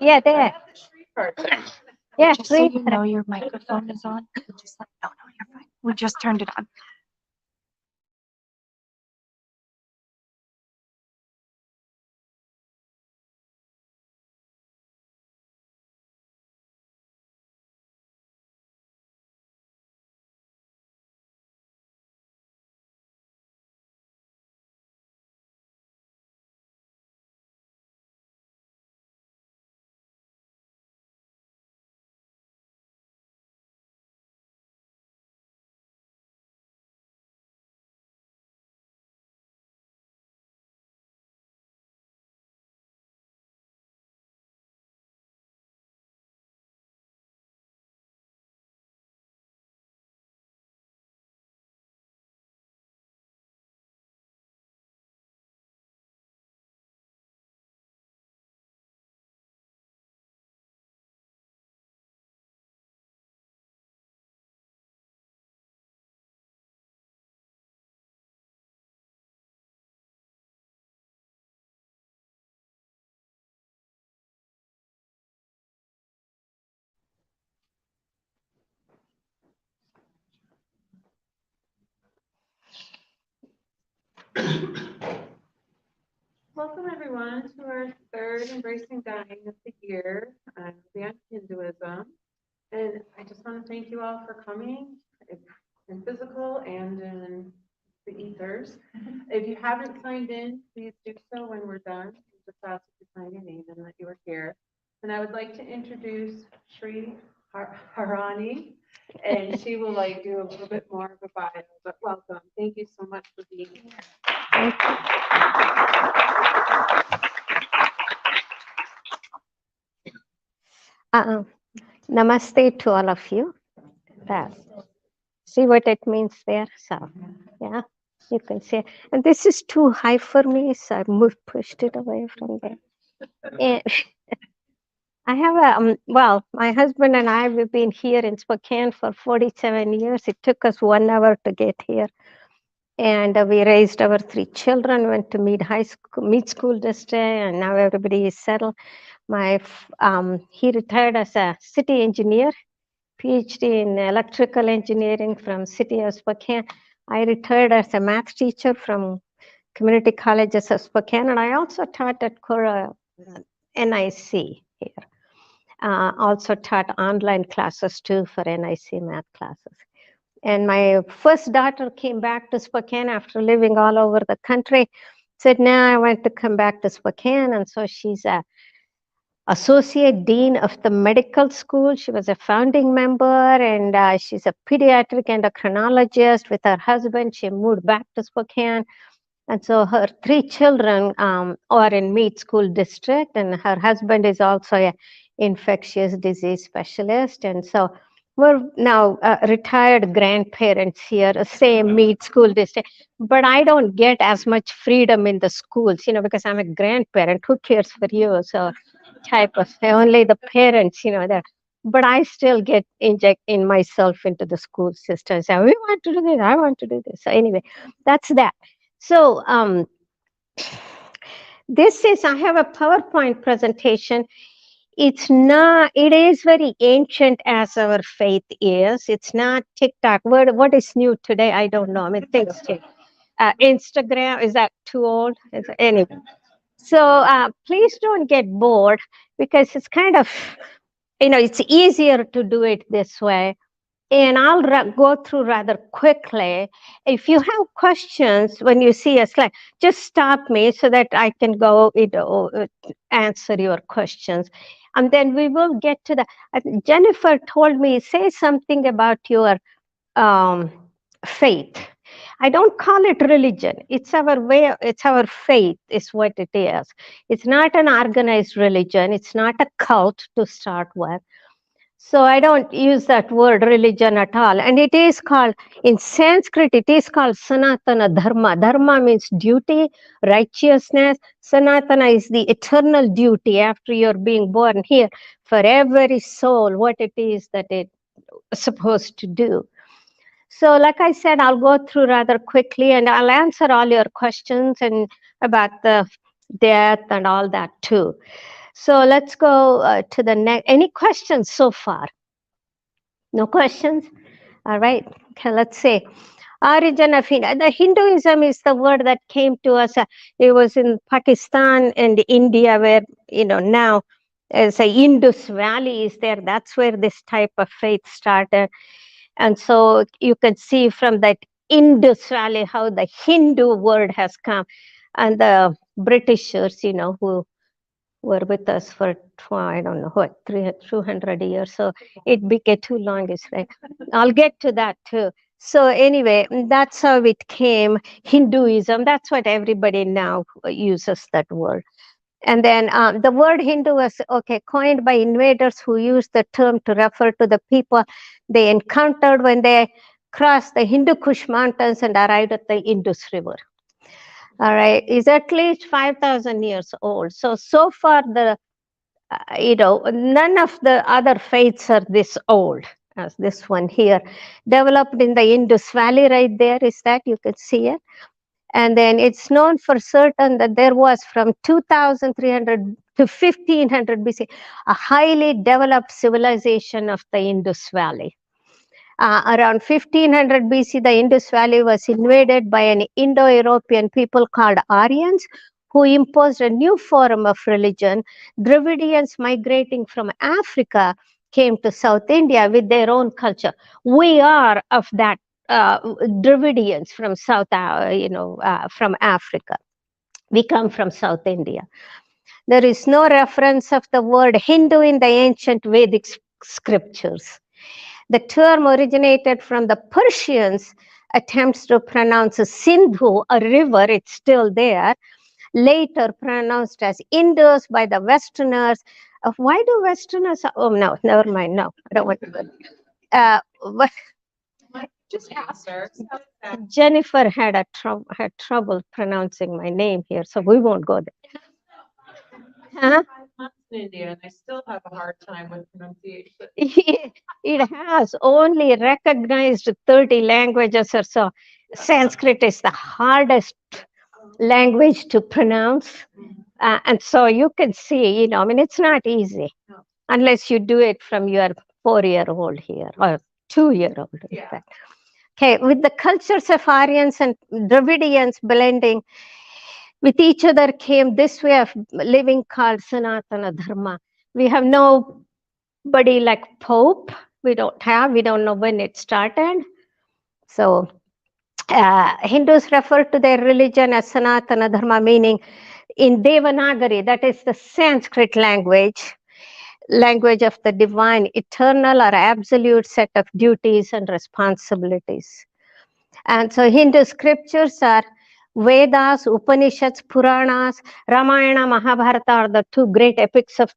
Yeah, there. Yeah, Just so you Sreedharani. know, your microphone is on. Just like, no, no, you're fine. We just turned it on. Welcome everyone to our third Embracing Dying of the year beyond Hinduism. And I just want to thank you all for coming in physical and in the ethers. If you haven't signed in, please do so when we're done. We just ask you to sign your name and that you are here. And I would like to introduce Sreedharani, and she will do a little bit more of a bio, but welcome. Thank you so much for being here. Uh, Namaste to all of you. That, see what it means there? So, yeah, you can see. And this is too high for me, so I pushed it away from there. And I have well, my husband and I, we've been here in Spokane for 47 years. It took us 1 hour to get here. And we raised our 3 children, went to Mead School District, and now everybody is settled. He retired as a city engineer, PhD in electrical engineering from City of Spokane. I retired as a math teacher from community colleges of Spokane, and I also taught at NIC here. Also taught online classes too for NIC math classes. And my first daughter came back to Spokane after living all over the country. Said, "Now I want to come back to Spokane," and so she's a associate dean of the medical school. She was a founding member, and she's a pediatric endocrinologist with her husband. She moved back to Spokane. And so her 3 children are in Mead School District, and her husband is also a infectious disease specialist. And so we're now retired grandparents here, same Mead School District. But I don't get as much freedom in the schools, because I'm a grandparent. Who cares for you? So type of only the parents, there. But I still get inject in myself into the school system. So we want to do this. I want to do this. So anyway, that's that. So I have a PowerPoint presentation. It is very ancient as our faith is. It's not TikTok. What is new today? I don't know. I mean, things change. Instagram, is that too old? Anyway. So please don't get bored because it's kind of, it's easier to do it this way. And I'll go through rather quickly. If you have questions when you see a slide, just stop me so that I can go answer your questions. And then we will get to the, Jennifer told me, say something about your um, faith. I don't call it religion. It's our way, it's our faith, is what it is. It's not an organized religion, it's not a cult to start with. So I don't use that word religion at all. And it is called, in Sanskrit, it is called Sanatana Dharma. Dharma means duty, righteousness. Sanatana is the eternal duty after you're being born here for every soul, what it is that it's supposed to do. So like I said, I'll go through rather quickly and I'll answer all your questions and about the death and all that too. So let's go to the next. Any questions so far? No questions? All right. Okay, let's say origin of the Hinduism is the word that came to us. It was in Pakistan and India, where now as a Indus Valley is there. That's where this type of faith started, and so you can see from that Indus Valley how the Hindu word has come, and the Britishers, who were with us for I don't know what 200 years. So it became too long. Is right. I'll get to that too. So anyway, that's how it came. Hinduism. That's what everybody now uses that word. And then the word Hindu was coined by invaders who used the term to refer to the people they encountered when they crossed the Hindu Kush mountains and arrived at the Indus River. All right, is at least 5,000 years old. So far the none of the other faiths are this old as this one here, developed in the Indus Valley. Right there is that, you can see it. And then it's known for certain that there was from 2300 to 1500 BC a highly developed civilization of the Indus Valley. Around 1500 BC, the Indus Valley was invaded by an Indo-European people called Aryans, who imposed a new form of religion. Dravidians migrating from Africa came to South India with their own culture. We are of that Dravidians from from Africa. We come from South India. There is no reference of the word Hindu in the ancient Vedic scriptures. The term originated from the Persians' attempts to pronounce Sindhu, a river. It's still there, later pronounced as Indus by the Westerners. Why do Westerners? Oh, no, never mind. No, I don't want to go. But Just ask her. Jennifer had trouble pronouncing my name here, so we won't go there. Huh? 5 months in India, and I still have a hard time with pronunciation. It has only recognized 30 languages or so. Sanskrit is the hardest language to pronounce. And so you can see, it's not easy unless you do it from your 4-year-old here or 2-year-old. Yeah. Okay, with the cultures of Aryans and Dravidians blending with each other came this way of living called Sanatana Dharma. We have nobody like Pope. We don't know when it started. So Hindus refer to their religion as Sanatana Dharma, meaning in Devanagari, that is the Sanskrit language of the divine, eternal or absolute set of duties and responsibilities. And so Hindu scriptures are Vedas, Upanishads, Puranas, Ramayana, Mahabharata are the two great epics of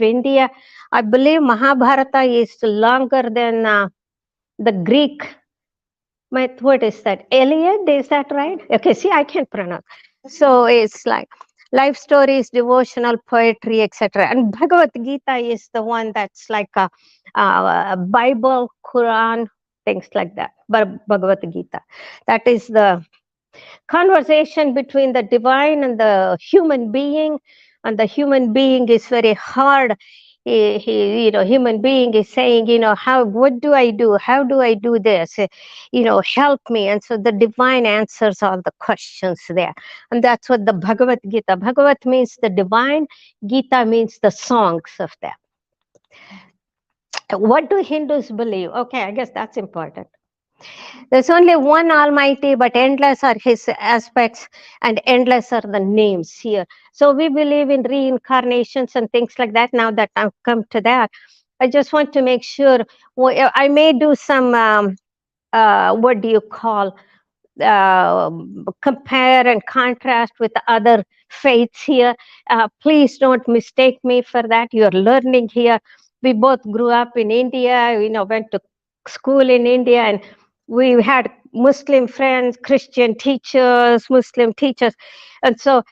India. I believe Mahabharata is longer than the Greek. What is that? Iliad, is that right? Okay, see, I can't pronounce. So it's like life stories, devotional poetry, etc. And Bhagavad Gita is the one that's like a Bible, Quran, things like that. But Bhagavad Gita, that is the conversation between the divine and the human being, and the human being is very hard. Human being is saying, what do I do? How do I do this? Help me. And so the divine answers all the questions there. And that's what the Bhagavad Gita. Bhagavat means the divine. Gita means the songs of them. What do Hindus believe? Okay, I guess that's important. There's only one Almighty, but endless are his aspects and endless are the names here. So we believe in reincarnations and things like that. Now that I've come to that, I just want to make sure, I may do some, what do you call, compare and contrast with other faiths here. Please don't mistake me for that. You're learning here. We both grew up in India, went to school in India, and we had Muslim friends, Christian teachers, Muslim teachers. And so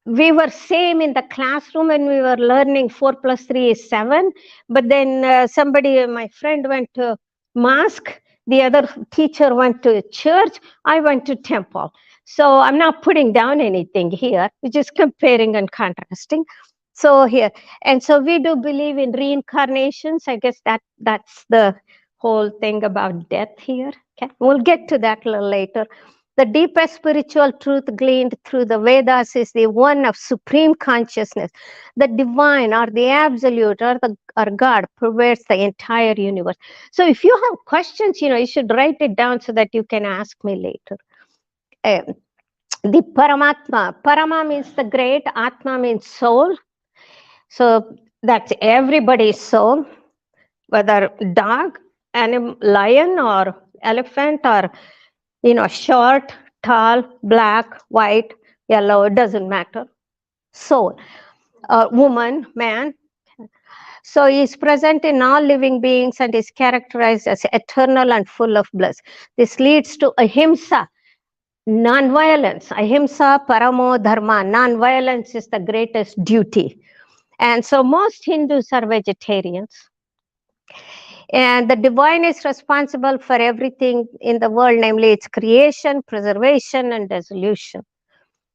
we were same in the classroom when we were learning 4 + 3 is 7. But then my friend went to mosque, the other teacher went to church, I went to temple. So I'm not putting down anything here, we're just comparing and contrasting. So here, and so we do believe in reincarnations. I guess that's the whole thing about death here. Okay, we'll get to that a little later. The deepest spiritual truth gleaned through the Vedas is the one of supreme consciousness. The divine or the absolute or God pervades the entire universe. So if you have questions, you should write it down so that you can ask me later. The Paramatma. Parama means the great, Atma means soul. So that's everybody's soul, whether dog, animal, lion, or elephant, or short, tall, black, white, yellow, it doesn't matter. Soul, woman, man. So he is present in all living beings and is characterized as eternal and full of bliss. This leads to ahimsa, non-violence. Ahimsa, paramo dharma. Non-violence is the greatest duty. And so most Hindus are vegetarians. And the divine is responsible for everything in the world, namely its creation, preservation, and dissolution.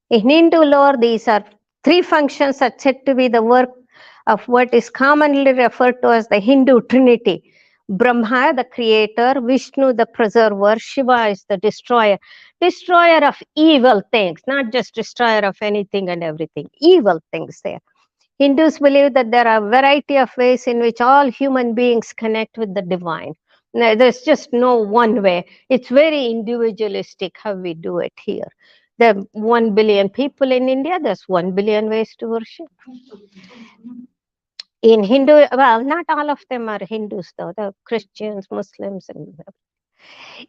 In Hindu lore, these are three functions that are said to be the work of what is commonly referred to as the Hindu Trinity. Brahma, the creator, Vishnu, the preserver, Shiva is the destroyer. Destroyer of evil things, not just destroyer of anything and everything, evil things there. Hindus believe that there are a variety of ways in which all human beings connect with the divine. Now, there's just no one way. It's very individualistic how we do it here. There are 1 billion people in India, there's 1 billion ways to worship. In Hindu, well, not all of them are Hindus though, the Christians, Muslims, and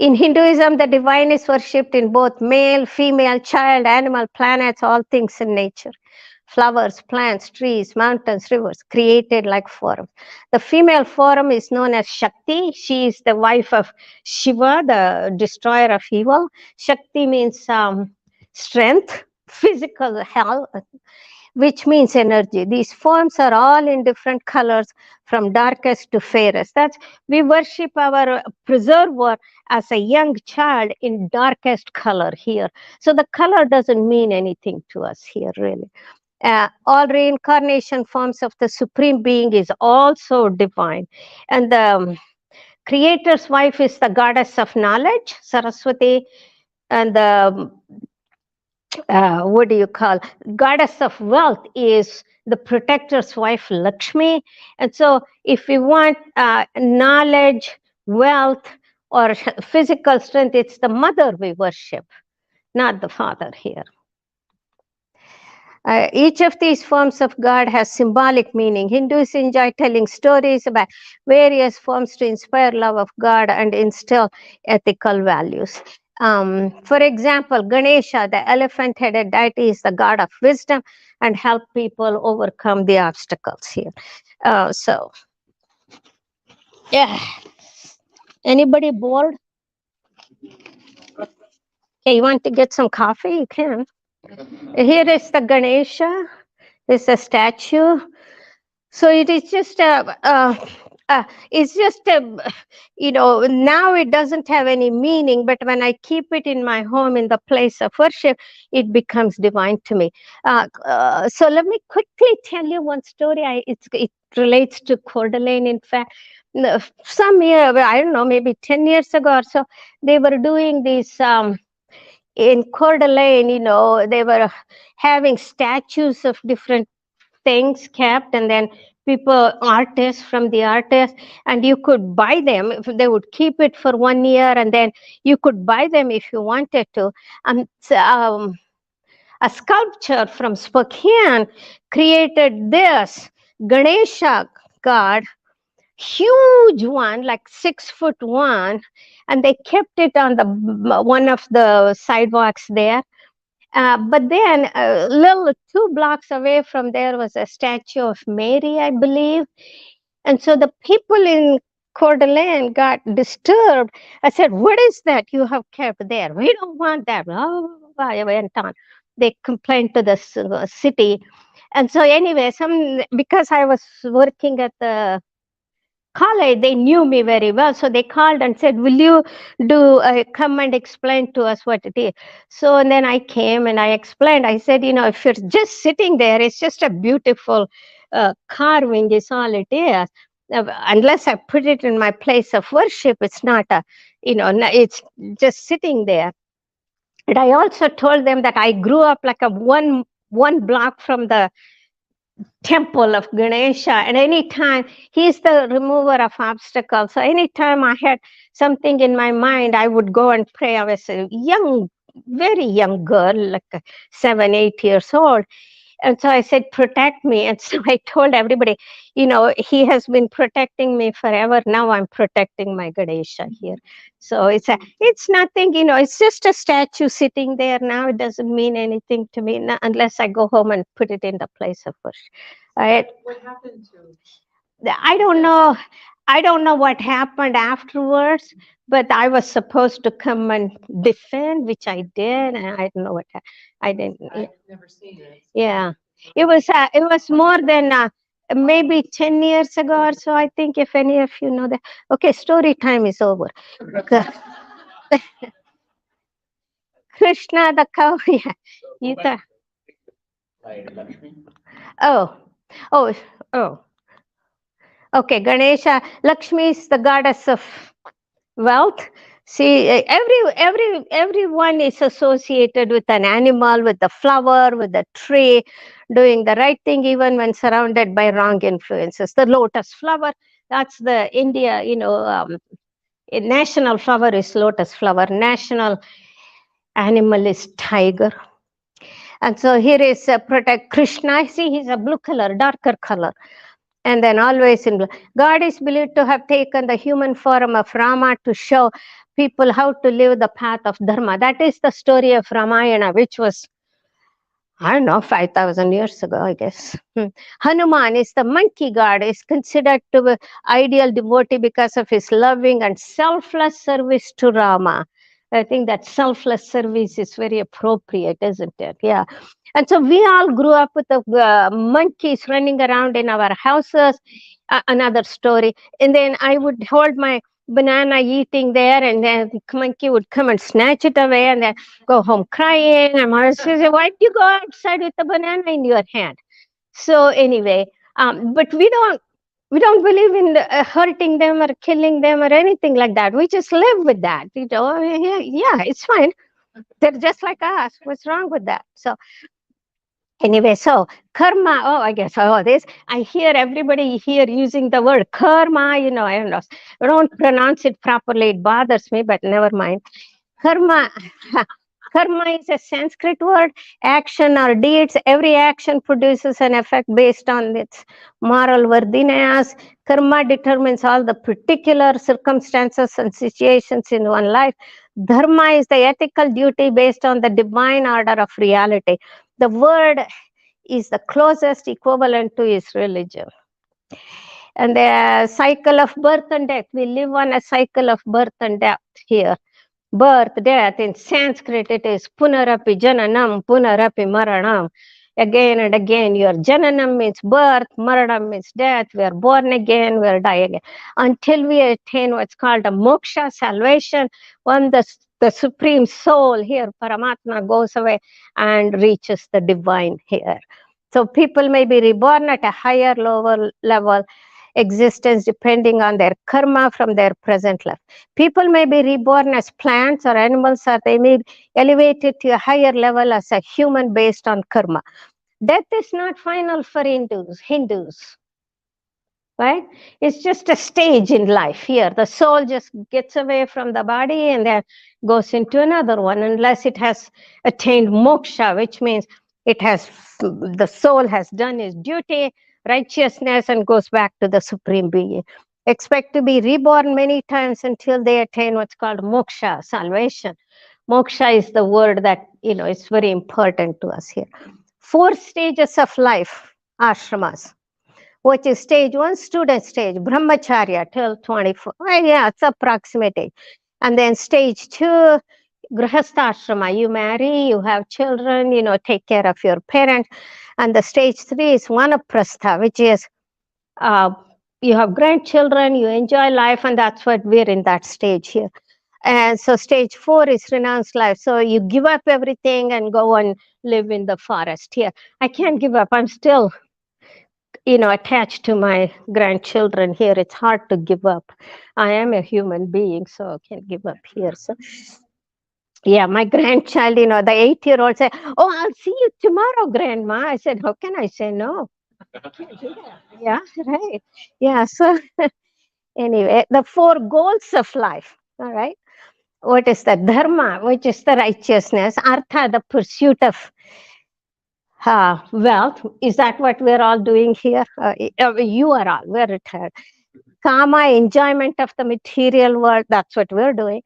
in Hinduism, the divine is worshipped in both male, female, child, animal, planets, all things in nature. Flowers, plants, trees, mountains, rivers, created like forms. The female form is known as Shakti. She is the wife of Shiva, the destroyer of evil. Shakti means strength, physical health, which means energy. These forms are all in different colors from darkest to fairest. That's we worship our preserver as a young child in darkest color here. So the color doesn't mean anything to us here, really. All reincarnation forms of the Supreme Being is also divine. And the Creator's wife is the goddess of knowledge, Saraswati, and the what do you call goddess of wealth is the protector's wife, Lakshmi. And so if we want knowledge, wealth, or physical strength, it's the mother we worship, not the father here. Each of these forms of God has symbolic meaning. Hindus enjoy telling stories about various forms to inspire love of God and instill ethical values. For example, Ganesha, the elephant-headed deity, is the god of wisdom and help people overcome the obstacles here. So, yeah. Anybody bored? Okay, you want to get some coffee? You can. Here is the Ganesha. This is a statue. So it is just it's just now it doesn't have any meaning, but when I keep it in my home in the place of worship, it becomes divine to me. So let me quickly tell you one story. It relates to Coeur d'Alene. In fact, some year, I don't know, maybe 10 years ago or so, they were doing this in Coeur d'Alene. They were having statues of different things kept, and then artists from the artists, and you could buy them. If they would keep it for 1 year, and then you could buy them if you wanted to. A sculpture from Spokane created this Ganesha god, huge one, like 6'1", and they kept it on the one of the sidewalks there. But then a little 2 blocks away from there was a statue of Mary, I believe. And so the people in Coeur d'Alene got disturbed. I said, what is that you have kept there? We don't want that. I went on. They complained to the city. And so anyway, because I was working at the college, they knew me very well. So they called and said, will you come and explain to us what it is? So and then I came and I explained. I said, if you're just sitting there, it's just a beautiful carving is all it is. Unless I put it in my place of worship, it's not it's just sitting there. And I also told them that I grew up like a one block from the temple of Ganesha, and anytime he's the remover of obstacles. So anytime I had something in my mind, I would go and pray. I was a young, very young girl, like 7, 8 years old. And so I said, protect me. And so I told everybody, he has been protecting me forever. Now I'm protecting my Ganesha here. So it's nothing, it's just a statue sitting there now. It doesn't mean anything to me unless I go home and put it in the place of worship. What happened to? I don't know. I don't know what happened afterwards, but I was supposed to come and defend, which I did, and I don't know what I didn't. I've never seen it. Yeah, it was more than maybe 10 years ago or so. I think if any of you know that. Okay, story time is over. Krishna the cow. Yeah, you thought. Oh, oh, oh. Okay, Ganesha, Lakshmi is the goddess of wealth. See, everyone is associated with an animal, with the flower, with the tree, doing the right thing, even when surrounded by wrong influences. The lotus flower, that's the India, national flower is lotus flower. National animal is tiger. And so here is protect Krishna. See, he's a blue color, darker color. And then always in blue. God is believed to have taken the human form of Rama to show people how to live the path of Dharma. That is the story of Ramayana, which was, I don't know, 5,000 years ago, I guess. Hanuman is the monkey god, is considered to be ideal devotee because of his loving and selfless service to Rama. I think that selfless service is very appropriate, isn't it? Yeah. And so we all grew up with the monkeys running around in our houses. Another story. And then I would hold my banana eating there, and then the monkey would come and snatch it away and then go home crying. And mother says, why did you go outside with the banana in your hand? So anyway, but we don't believe in hurting them or killing them or anything like that. We just live with that. Yeah, it's fine. They're just like us. What's wrong with that? So anyway, so karma, I guess, this, I hear everybody here using the word karma, I don't pronounce it properly. It bothers me, but never mind. Karma, karma is a Sanskrit word, action or deeds. Every action produces an effect based on its moral worthiness. Karma determines all the particular circumstances and situations in one life. Dharma is the ethical duty based on the divine order of reality. The word is the closest equivalent to his religion. And the cycle of birth and death, we live on a cycle of birth and death here. Birth, death, in Sanskrit it is punarapi jananam, punarapi maranam. Again and again, your jananam means birth, maranam means death. We are born again, we are dying again. Until we attain what's called a moksha, salvation, when the supreme soul here, Paramatma, goes away and reaches the divine here. So people may be reborn at a higher, lower level existence depending on their karma from their present life. People may be reborn as plants or animals, or they may be elevated to a higher level as a human based on karma. Death is not final for Hindus, right? It's just a stage in life here. The soul just gets away from the body and then goes into another one, unless it has attained moksha, which means the soul has done its duty, righteousness, and goes back to the supreme being. Expect to be reborn many times until they attain what's called moksha, salvation. Moksha is the word that is very important to us here. 4 stages of life, ashramas, which is stage 1, student stage, brahmacharya till 24. Yeah, it's approximate age. And then stage 2, grihastha, you marry, you have children, take care of your parents. And the stage 3 is vanaprastha, which is you have grandchildren, you enjoy life, and that's what we're in that stage here. And so stage 4 is renounced life. So you give up everything and go and live in the forest here. I can't give up. I'm still, attached to my grandchildren here. It's hard to give up. I am a human being, so I can't give up here. So yeah, my grandchild, the 8-year-old said, "Oh, I'll see you tomorrow, grandma." I said, "How can I say no?" Can't do that. Yeah, right. Yeah. So anyway, the 4 goals of life. All right. What is the dharma, which is the righteousness? Artha, the pursuit of wealth. Is that what we're all doing here? You are all, we're retired. Kama, enjoyment of the material world. That's what we're doing.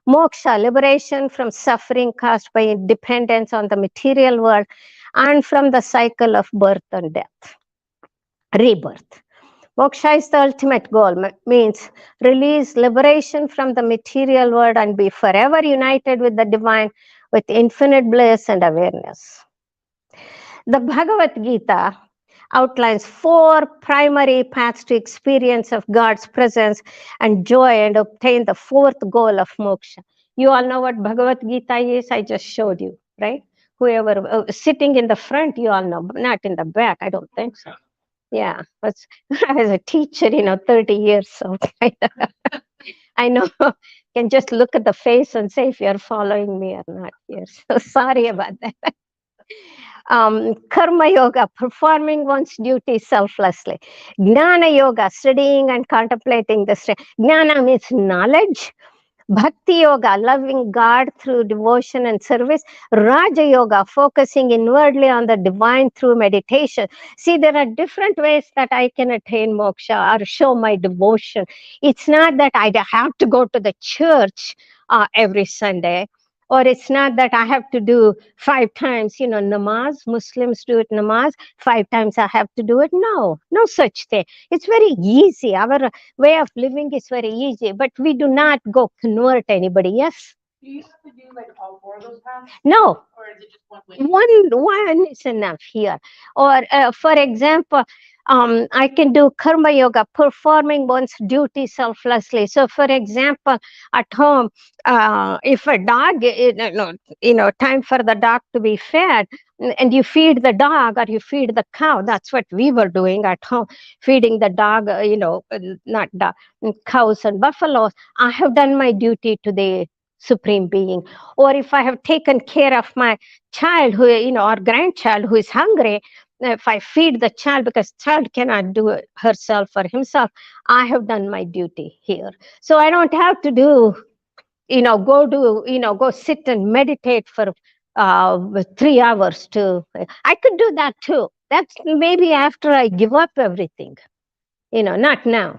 Moksha, liberation from suffering caused by dependence on the material world and from the cycle of birth and death, rebirth. Moksha is the ultimate goal, means release, liberation from the material world and be forever united with the divine with infinite bliss and awareness. The Bhagavad Gita outlines 4 primary paths to experience of God's presence and joy and obtain the 4th goal of moksha. You all know what Bhagavad Gita is? I just showed you, right? Whoever sitting in the front, you all know, not in the back. I don't think so. Yeah, but I was a teacher, 30 years. So I know, can just look at the face and say if you're following me or not here. So sorry about that. Karma yoga, performing one's duty selflessly. Gnana yoga, studying and contemplating the strength. Gnana means knowledge. Bhakti yoga, loving God through devotion and service. Raja yoga, focusing inwardly on the divine through meditation. See, there are different ways that I can attain moksha or show my devotion. It's not that I have to go to the church every Sunday, or it's not that I have to do 5 times, namaz. Muslims do it namaz. 5 times I have to do it. No, no such thing. It's very easy. Our way of living is very easy, but we do not go convert anybody. Yes? Do you have to do like all 4 of those paths? No. Or is it just one way? One is enough here. Or for example, I can do karma yoga, performing one's duty selflessly. So for example, at home, if a dog, time for the dog to be fed, and you feed the dog or you feed the cow, that's what we were doing at home, feeding the dog, not dog, cows and buffaloes. I have done my duty to the Supreme Being. Or if I have taken care of my child who, or grandchild who is hungry, if I feed the child, because child cannot do it herself or himself, I have done my duty here. So I don't have to do, go sit and meditate for 3 hours I could do that too. That's maybe after I give up everything, not now.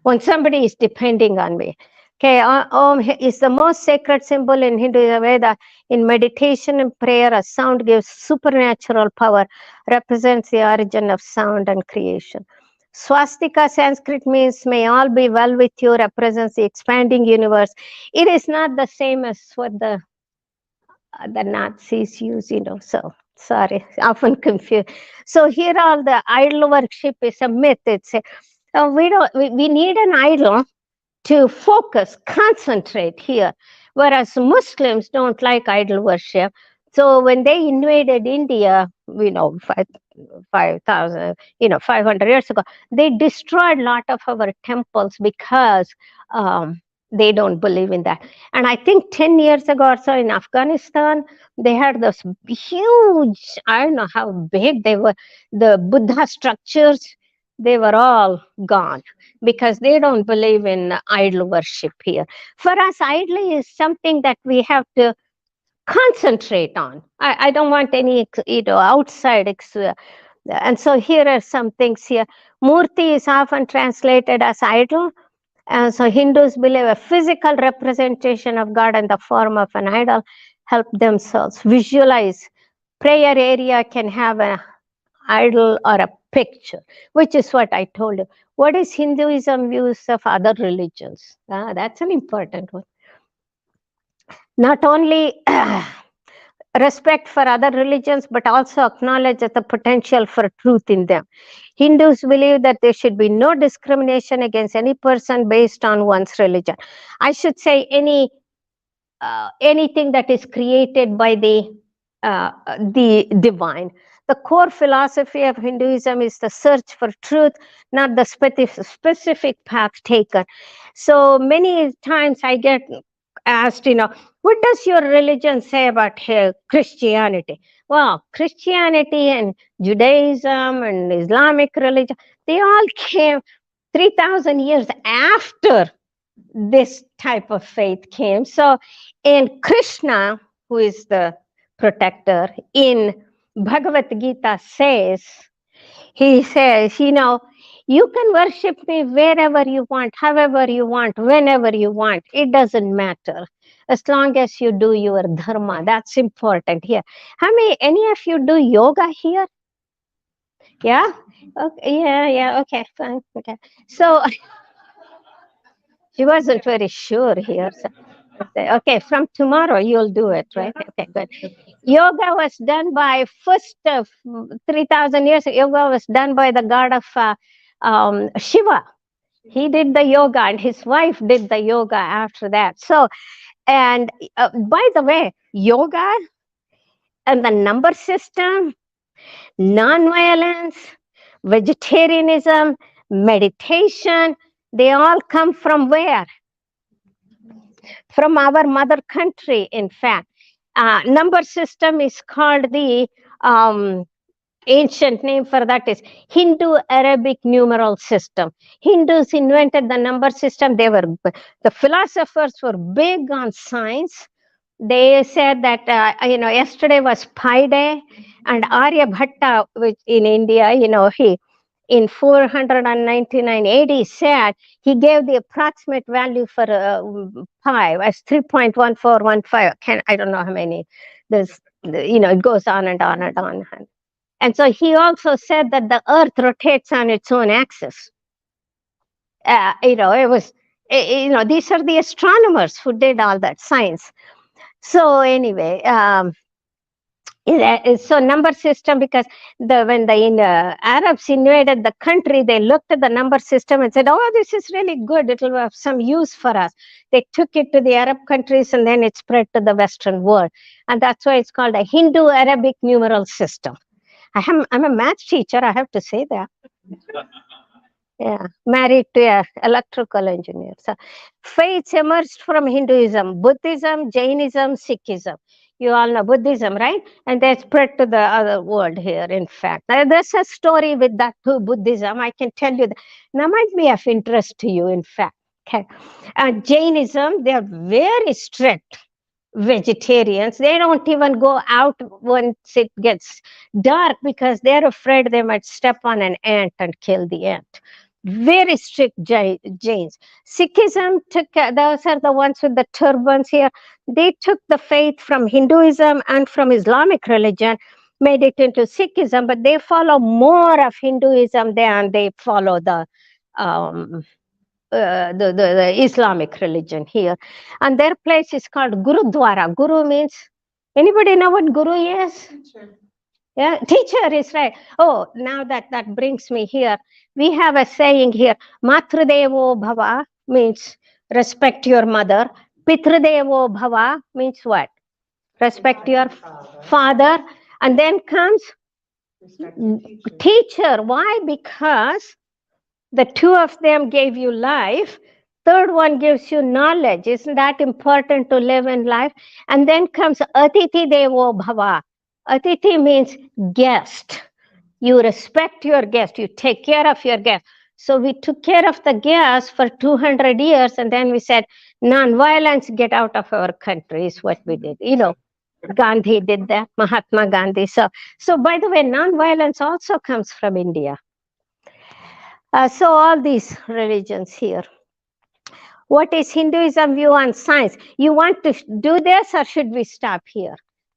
When somebody is depending on me. Okay, Om is the most sacred symbol in Hindu Veda. In meditation and prayer, a sound gives supernatural power, represents the origin of sound and creation. Swastika Sanskrit means may all be well with you, represents the expanding universe. It is not the same as what the Nazis use, so sorry, often confused. So here all the idol worship is a myth. It's a, we need an idol to focus, concentrate here. Whereas Muslims don't like idol worship. So when they invaded India, 5,000, 500 years ago, they destroyed a lot of our temples because they don't believe in that. And I think 10 years ago or so in Afghanistan, they had those huge, I don't know how big they were, the Buddha structures, they were all gone because they don't believe in idol worship here. For us, idol is something that we have to concentrate on. I don't want any, outside. And so here are some things here. Murti is often translated as idol. So Hindus believe a physical representation of God in the form of an idol help themselves visualize. Prayer area can have an idol or a picture, which is what I told you. What is Hinduism views of other religions? That's an important one. Not only respect for other religions, but also acknowledge that the potential for truth in them. Hindus believe that there should be no discrimination against any person based on one's religion. I should say anything that is created by the divine. The core philosophy of Hinduism is the search for truth, not the specific path taken. So many times I get asked, what does your religion say about Christianity? Well, Christianity and Judaism and Islamic religion, they all came 3,000 years after this type of faith came. So, in Krishna, who is the protector, in Bhagavad Gita he says, you can worship me wherever you want, however you want, whenever you want. It doesn't matter. As long as you do your dharma, that's important here. Any of you do yoga here? Yeah? Okay, yeah, okay, fine. Okay. So she wasn't very sure here. So I said, okay, from tomorrow you'll do it, right? Okay, good. Yoga was done by first 3,000 years. Yoga was done by the god of Shiva. He did the yoga, and his wife did the yoga after that. So, and by the way, yoga and the number system, non-violence, vegetarianism, meditation, they all come from where? From our mother country, in fact. Number system is called the ancient name for that is Hindu-Arabic numeral system. Hindus invented the number system. The philosophers were big on science. They said that, yesterday was Pi Day, and Aryabhatta, which in India, he in 499 AD said he gave the approximate value for pi as 3.1415. I don't know how many. It goes on and on and on. And so he also said that the earth rotates on its own axis. It was, these are the astronomers who did all that science. So anyway, so number system, because when the Arabs invaded the country, they looked at the number system and said, oh, this is really good, it will have some use for us. They took it to the Arab countries, and then it spread to the Western world, and that's why it's called a Hindu-Arabic numeral system. I'm a math teacher, I have to say that. Yeah, married to an electrical engineer. So faiths emerged from Hinduism, Buddhism, Jainism, Sikhism. You all know Buddhism, right? And they spread to the other world here, in fact. There's a story with that too, Buddhism. I can tell you that. That might be of interest to you, in fact. Okay. Jainism, they're very strict vegetarians. They don't even go out once it gets dark because they're afraid they might step on an ant and kill the ant. Very strict Jains. Sikhism those are the ones with the turbans here. They took the faith from Hinduism and from Islamic religion, made it into Sikhism, but they follow more of Hinduism than they follow the Islamic religion here. And their place is called Gurudwara. Guru means, anybody know what Guru is? Sure. Yeah, teacher is right. Oh, now that brings me here. We have a saying here, Matradevo Bhava means respect your mother. Pitradevo Bhava means what? Respect your father. And then comes teacher. Why? Because the two of them gave you life. Third one gives you knowledge. Isn't that important to live in life? And then comes Atiti Devo Bhava. Atiti means guest. You respect your guest. You take care of your guest. So we took care of the guest for 200 years, and then we said, non-violence, get out of our country is what we did. Gandhi did that, Mahatma Gandhi. So by the way, non-violence also comes from India. So all these religions here. What is Hinduism view on science? You want to do this, or should we stop here?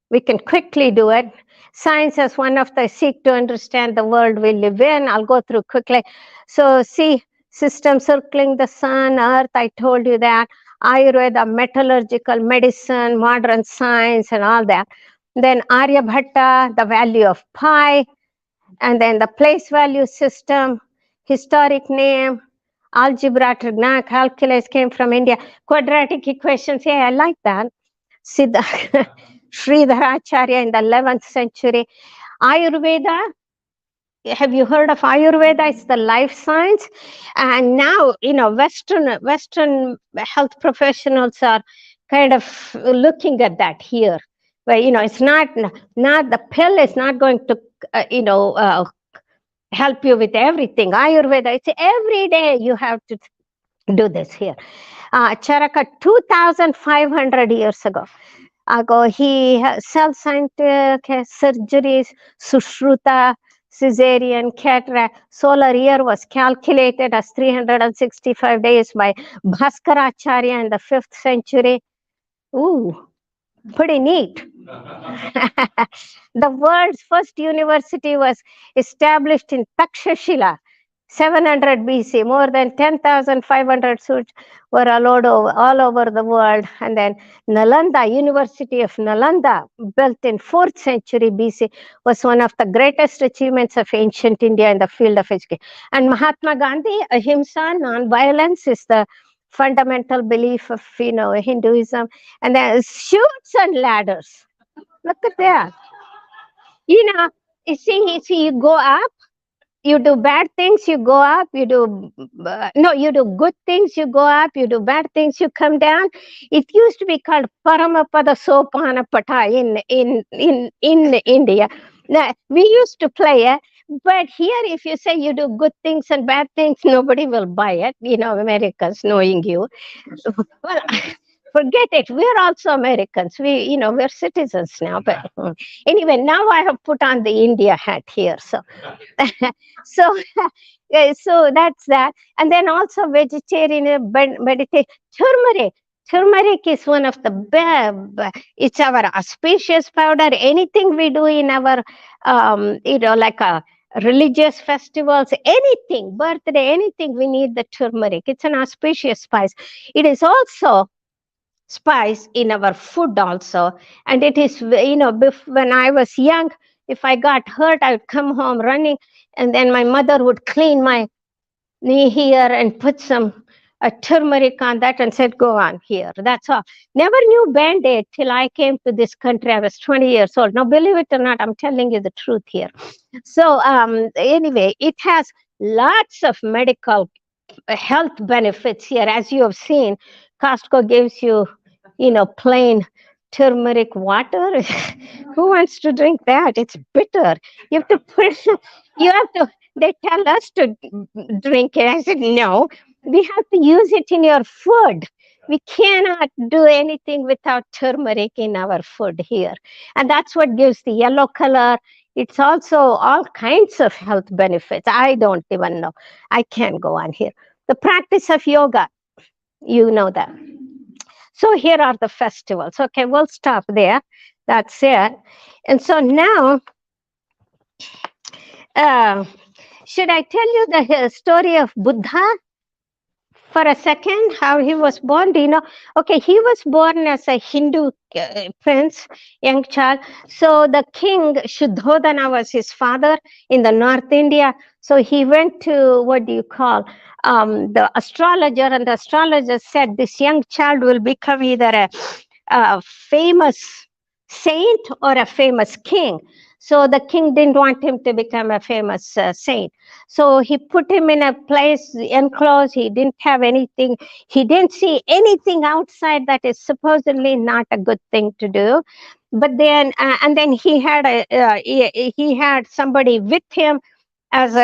We can quickly do it. Science as one of the seek to understand the world we live in. I'll go through quickly. So see, system circling the sun, earth, I told you that. Ayurveda, metallurgical medicine, modern science, and all that. Then Aryabhatta, the value of pi, and then the place value system, historic name, algebra, trigonometry, calculus came from India, quadratic equations. Yeah, I like that. Siddha, Sreedharacharya in the 11th century. Ayurveda, have you heard of Ayurveda? It's the life science. And now, Western health professionals are kind of looking at that here. Where, it's not the pill is not going to, help you with everything. Ayurveda, it's every day you have to do this here. Charaka, 2,500 years ago, he self-scientific surgeries, sushruta, cesarean, cataract, solar year was calculated as 365 days by Bhaskaracharya in the 5th century. Ooh, pretty neat. The world's first university was established in Takshashila, 700 BC. More than 10,500 students were allowed all over the world. And then Nalanda, University of Nalanda, built in 4th century BC, was one of the greatest achievements of ancient India in the field of education. And Mahatma Gandhi, ahimsa, non-violence, is the fundamental belief of Hinduism. And then shoots and ladders. Look at that. You see, you go up, you do bad things, you go up, you do you do good things, you go up, you do bad things, you come down. It used to be called Paramapada Sopanapata in India. Now, we used to play it, but here if you say you do good things and bad things, nobody will buy it. Americans knowing you. Well, forget it. We're also Americans. We're citizens now. But anyway, now I have put on the India hat here. So, so, so that's that. And then also vegetarian meditation. Turmeric. Turmeric is one of the best. It's our auspicious powder. Anything we do in our, like a religious festivals, anything, birthday, anything, we need the turmeric. It's an auspicious spice. It is also spice in our food also. And it is, when I was young, if I got hurt, I would come home running, and then my mother would clean my knee here and put some turmeric on that and said, go on here. That's all. Never knew Band-Aid till I came to this country. I was 20 years old. Now, believe it or not, I'm telling you the truth here. So anyway, it has lots of medical health benefits here. As you have seen, Costco gives you, plain turmeric water. Who wants to drink that? It's bitter. You have to put, they tell us to drink it. I said, no, we have to use it in your food. We cannot do anything without turmeric in our food here. And that's what gives the yellow color. It's also all kinds of health benefits. I don't even know. I can't go on here. The practice of yoga, you know that. So here are the festivals. Okay, we'll stop there. That's it. And so now, should I tell you the story of Buddha for a second, how he was born? Do you know? Okay, he was born as a Hindu prince, young child. So the king Shuddhodana was his father in the North India. So he went to, what do you call, the astrologer, and the astrologer said this young child will become either a famous saint or a famous king. So the king didn't want him to become a famous saint. So he put him in a place enclosed. He didn't have anything. He didn't see anything outside that is supposedly not a good thing to do. But then, and then he had somebody with him as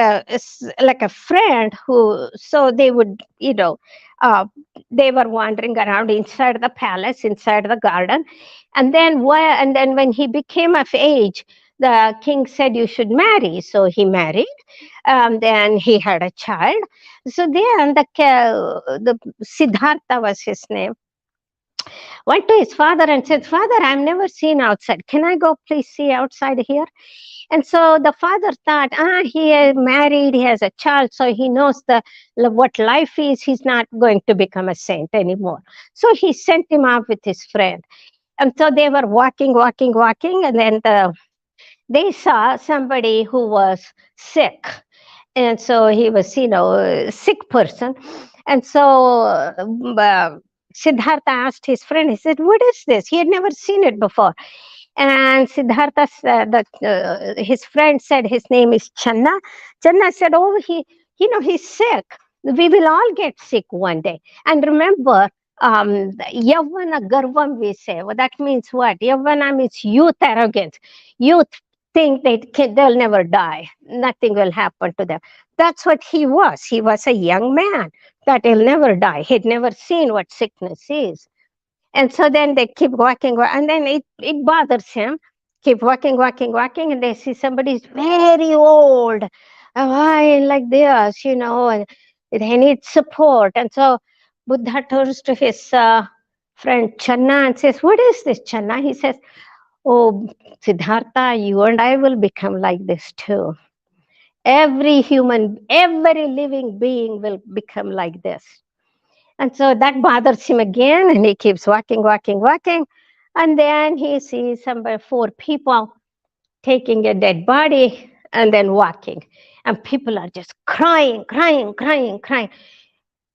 like a friend who, so they would, they were wandering around inside the palace, inside the garden. And then when he became of age, the king said, you should marry. So he married. Then he had a child. So then the Siddhartha was his name, went to his father and said, Father, I've never seen outside. Can I go please see outside here? And so the father thought, he is married, he has a child, so he knows what life is. He's not going to become a saint anymore. So he sent him out with his friend. And so they were walking, and then they saw somebody who was sick. And so he was, a sick person. And so Siddhartha asked his friend, he said, what is this? He had never seen it before. And Siddhartha, his friend said his name is Channa. Channa said, oh, he's sick. We will all get sick one day. And remember, Yavana Garvam, we say. Well, that means what? Yavana means youth arrogance. Youth think they'll never die. Nothing will happen to them. That's what he was. He was a young man that he'll never die. He'd never seen what sickness is. And so then they keep walking, and then it bothers him. Keep walking, and they see somebody's very old, like this, and they need support. And so Buddha turns to his friend Channa and says, what is this, Channa? He says, oh, Siddhartha, you and I will become like this too. Every living being will become like this. And so that bothers him again, and he keeps walking. And then he sees four people taking a dead body and then walking. And people are just crying.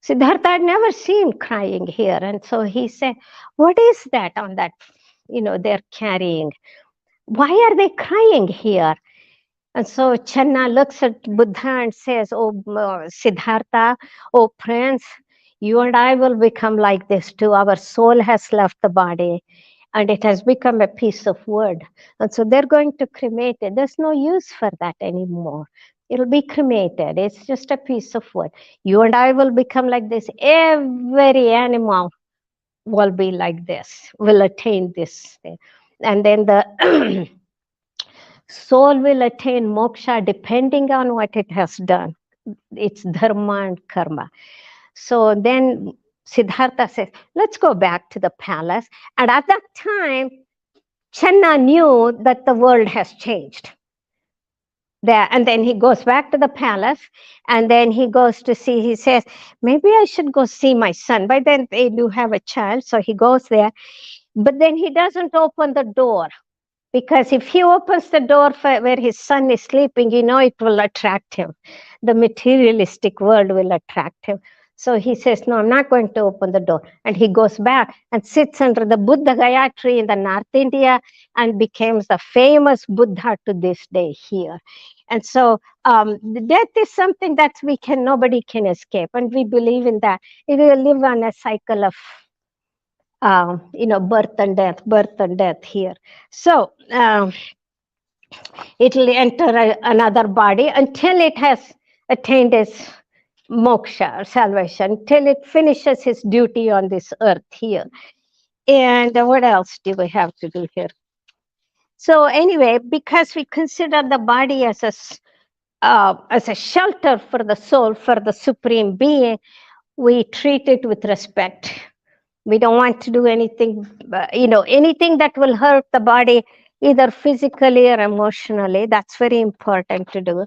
Siddhartha had never seen crying here. And so he said, what is that on that, they're carrying? Why are they crying here? And so Channa looks at Buddha and says, oh, Siddhartha, oh, Prince, you and I will become like this too. Our soul has left the body and it has become a piece of wood. And so they're going to cremate it. There's no use for that anymore. It'll be cremated. It's just a piece of wood. You and I will become like this. Every animal will be like this, will attain this thing. And then the soul will attain moksha depending on what it has done. It's dharma and karma. So then Siddhartha says, let's go back to the palace. And at that time, Channa knew that the world has changed. There, and then he goes back to the palace, and then he goes to see, he says, maybe I should go see my son. By then they do have a child, so he goes there. But then he doesn't open the door, because if he opens the door where his son is sleeping, it will attract him. The materialistic world will attract him. So he says, no, I'm not going to open the door. And he goes back and sits under the Buddha Gaya tree in the North India and becomes the famous Buddha to this day here. And so death is something that nobody can escape. And we believe in that. We will live on a cycle of birth and death here. So it will enter another body until it has attained its moksha or salvation, till it finishes his duty on this earth here. And what else do we have to do here? So anyway, because we consider the body as a shelter for the soul, for the supreme being, we treat it with respect. We don't want to do anything, anything that will hurt the body, either physically or emotionally. That's very important to do.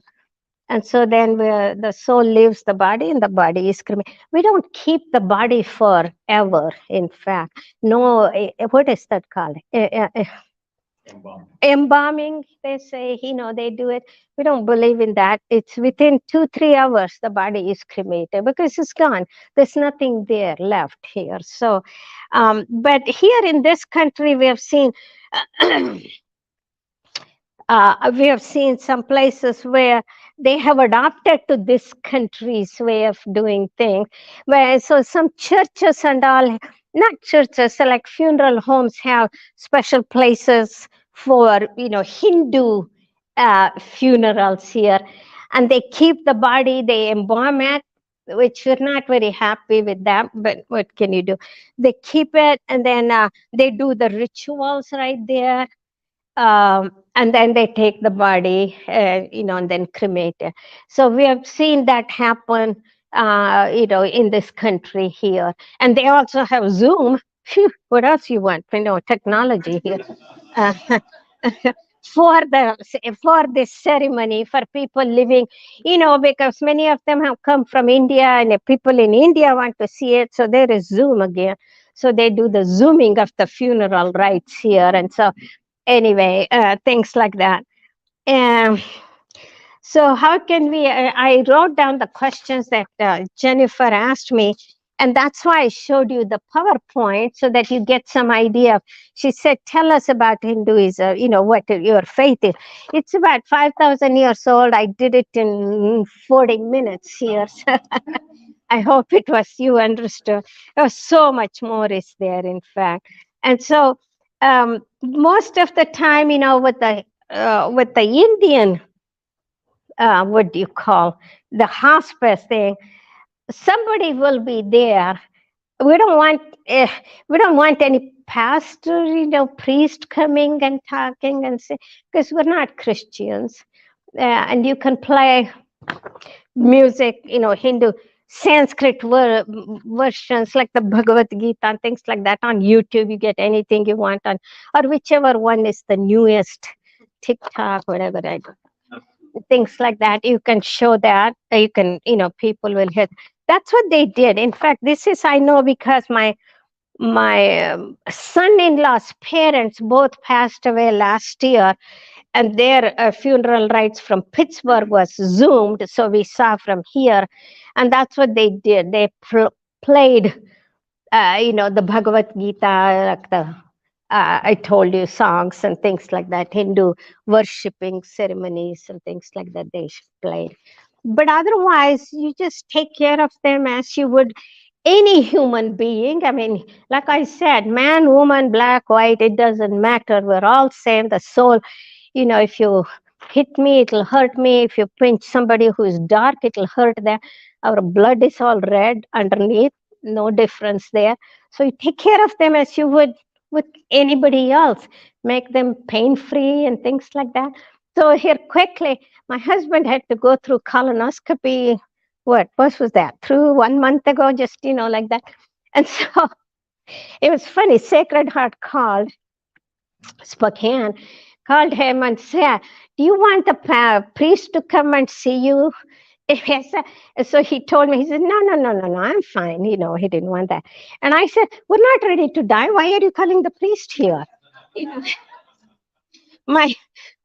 And so then the soul leaves the body and the body is cremated. We don't keep the body forever, in fact. No, what is that called? Embalming, they say, they do it. We don't believe in that. It's within 2-3 hours the body is cremated because it's gone. There's nothing there left here. So, but here in this country, we have seen some places where they have adopted to this country's way of doing things. Where so some churches and all, not churches, so like funeral homes have special places for Hindu funerals here, and they keep the body, they embalm it, which we're not very happy with that, but what can you do? They keep it, and then they do the rituals right there. And then they take the body, and then cremate it. So we have seen that happen, in this country here. And they also have Zoom. Phew, what else you want? Technology here. Uh, for this ceremony, for people living, because many of them have come from India, and people in India want to see it. So there is Zoom again. So they do the zooming of the funeral rites here. And so, anyway, things like that. And so, how can we? I wrote down the questions that Jennifer asked me, and that's why I showed you the PowerPoint so that you get some idea. She said, "Tell us about Hinduism. What your faith is." It's about 5,000 years old. I did it in 40 minutes here. So I hope it was you understood. So much more is there, in fact, and so most of the time, with the Indian, what do you call, the hospice thing, somebody will be there. We don't want uh, we don't want any pastor, priest coming and talking and say, because we're not Christians. And you can play music, Hindu Sanskrit versions like the Bhagavad Gita and things like that on YouTube. You get anything you want on, or whichever one is the newest, TikTok, whatever I do, things like that. You can show that. You can, people will hit. That's what they did. In fact, this is, I know, because my son-in-law's parents both passed away last year, and their funeral rites from Pittsburgh was zoomed, so we saw from here. And that's what they did. They played the Bhagavad Gita, like the I told you, songs and things like that, Hindu worshipping ceremonies and things like that they played. But otherwise, you just take care of them as you would any human being. I mean, like I said, man, woman, black, white, it doesn't matter. We're all same. The soul, if you hit me, it'll hurt me. If you pinch somebody who is dark, it'll hurt them. Our blood is all red underneath, no difference there. So you take care of them as you would with anybody else, make them pain free and things like that. So here quickly, my husband had to go through colonoscopy. What was that? Through 1 month ago, just like that. And so it was funny. Sacred Heart called Spokane, called him and said, "Do you want the priest to come and see you?" Yes. So he told me, he said, "No, no, no, no, no, I'm fine." He didn't want that. And I said, "We're not ready to die. Why are you calling the priest here?" You know, my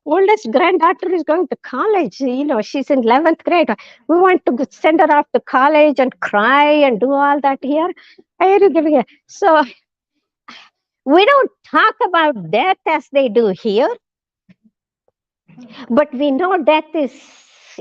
oldest granddaughter is going to college. She's in 11th grade. We want to send her off to college and cry and do all that here. Why are you giving it? So we don't talk about death as they do here, but we know death is,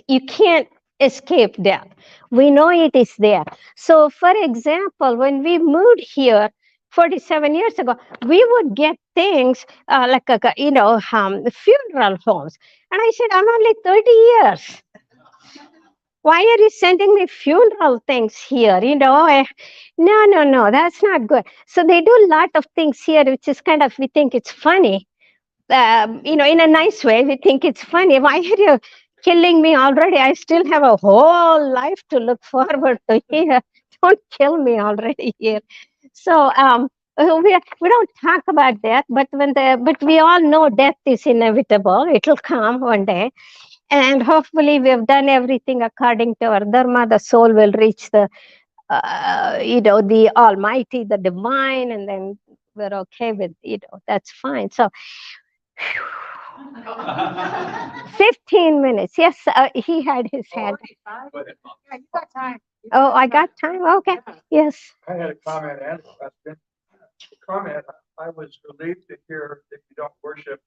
you can't escape death. We know it is there. So, for example, when we moved here 47 years ago, we would get things like funeral homes, and I said, "I'm only 30 years. Why are you sending me funeral things here?" No, no, no, that's not good. So they do a lot of things here, which is kind of, we think it's funny. In a nice way, we think it's funny. Why are you killing me already? I still have a whole life to look forward to here. Don't kill me already here. So we don't talk about death, but we all know death is inevitable. It'll come one day. And hopefully we've done everything according to our dharma. The soul will reach the Almighty, the divine, and then we're okay with, that's fine. So 15 minutes. Yes, he had his hand. Yeah, you got time. Oh, I got time? Okay. Yes. I had a comment and a question. Comment, I was relieved to hear that you don't worship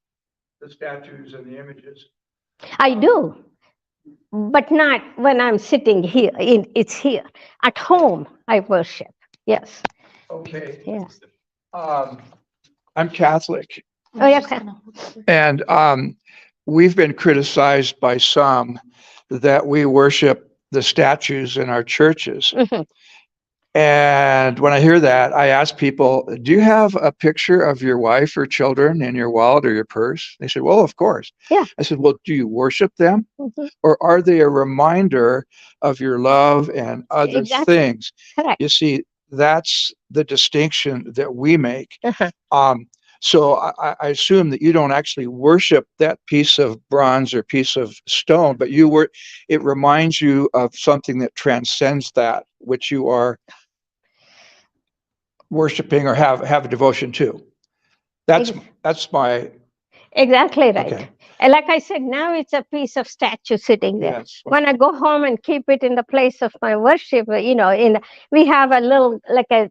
the statues and the images. I do, but not when I'm sitting here. It's here. At home, I worship. Yes. Okay. Yes. I'm Catholic, Oh, yeah. Okay. and we've been criticized by some that we worship the statues in our churches. Mhm. And when I hear that, I ask people, "Do you have a picture of your wife or children in your wallet or your purse?" They said, "Well, of course." Yeah. I said, "Well, do you worship them? Mhm. Or are they a reminder of your love and other Exactly. things?" Correct. You see, that's the distinction that we make. Uh-huh. So I assume that you don't actually worship that piece of bronze or piece of stone, but it reminds you of something that transcends that, which you are. worshiping or have a devotion to. That's my, Exactly right. okay. And like I said, now it's a piece of statue sitting there. Yes. When I go home and keep it in the place of my worship, we have a little, like a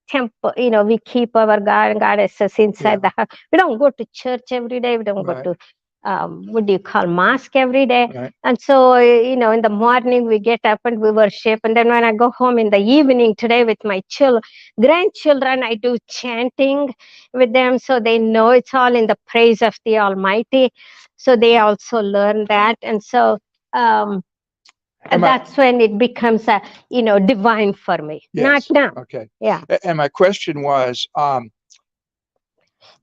temple, we keep our God and goddesses inside the house. We don't go to church every day. We don't Right. go to, what do you call, mosque every day. Right. And so, in the morning we get up and we worship. And then when I go home in the evening today with my grandchildren, I do chanting with them, so they know it's all in the praise of the Almighty. So they also learn that. And so that's when it becomes a divine for me. Yes. Not now. Okay. Yeah. And my question was,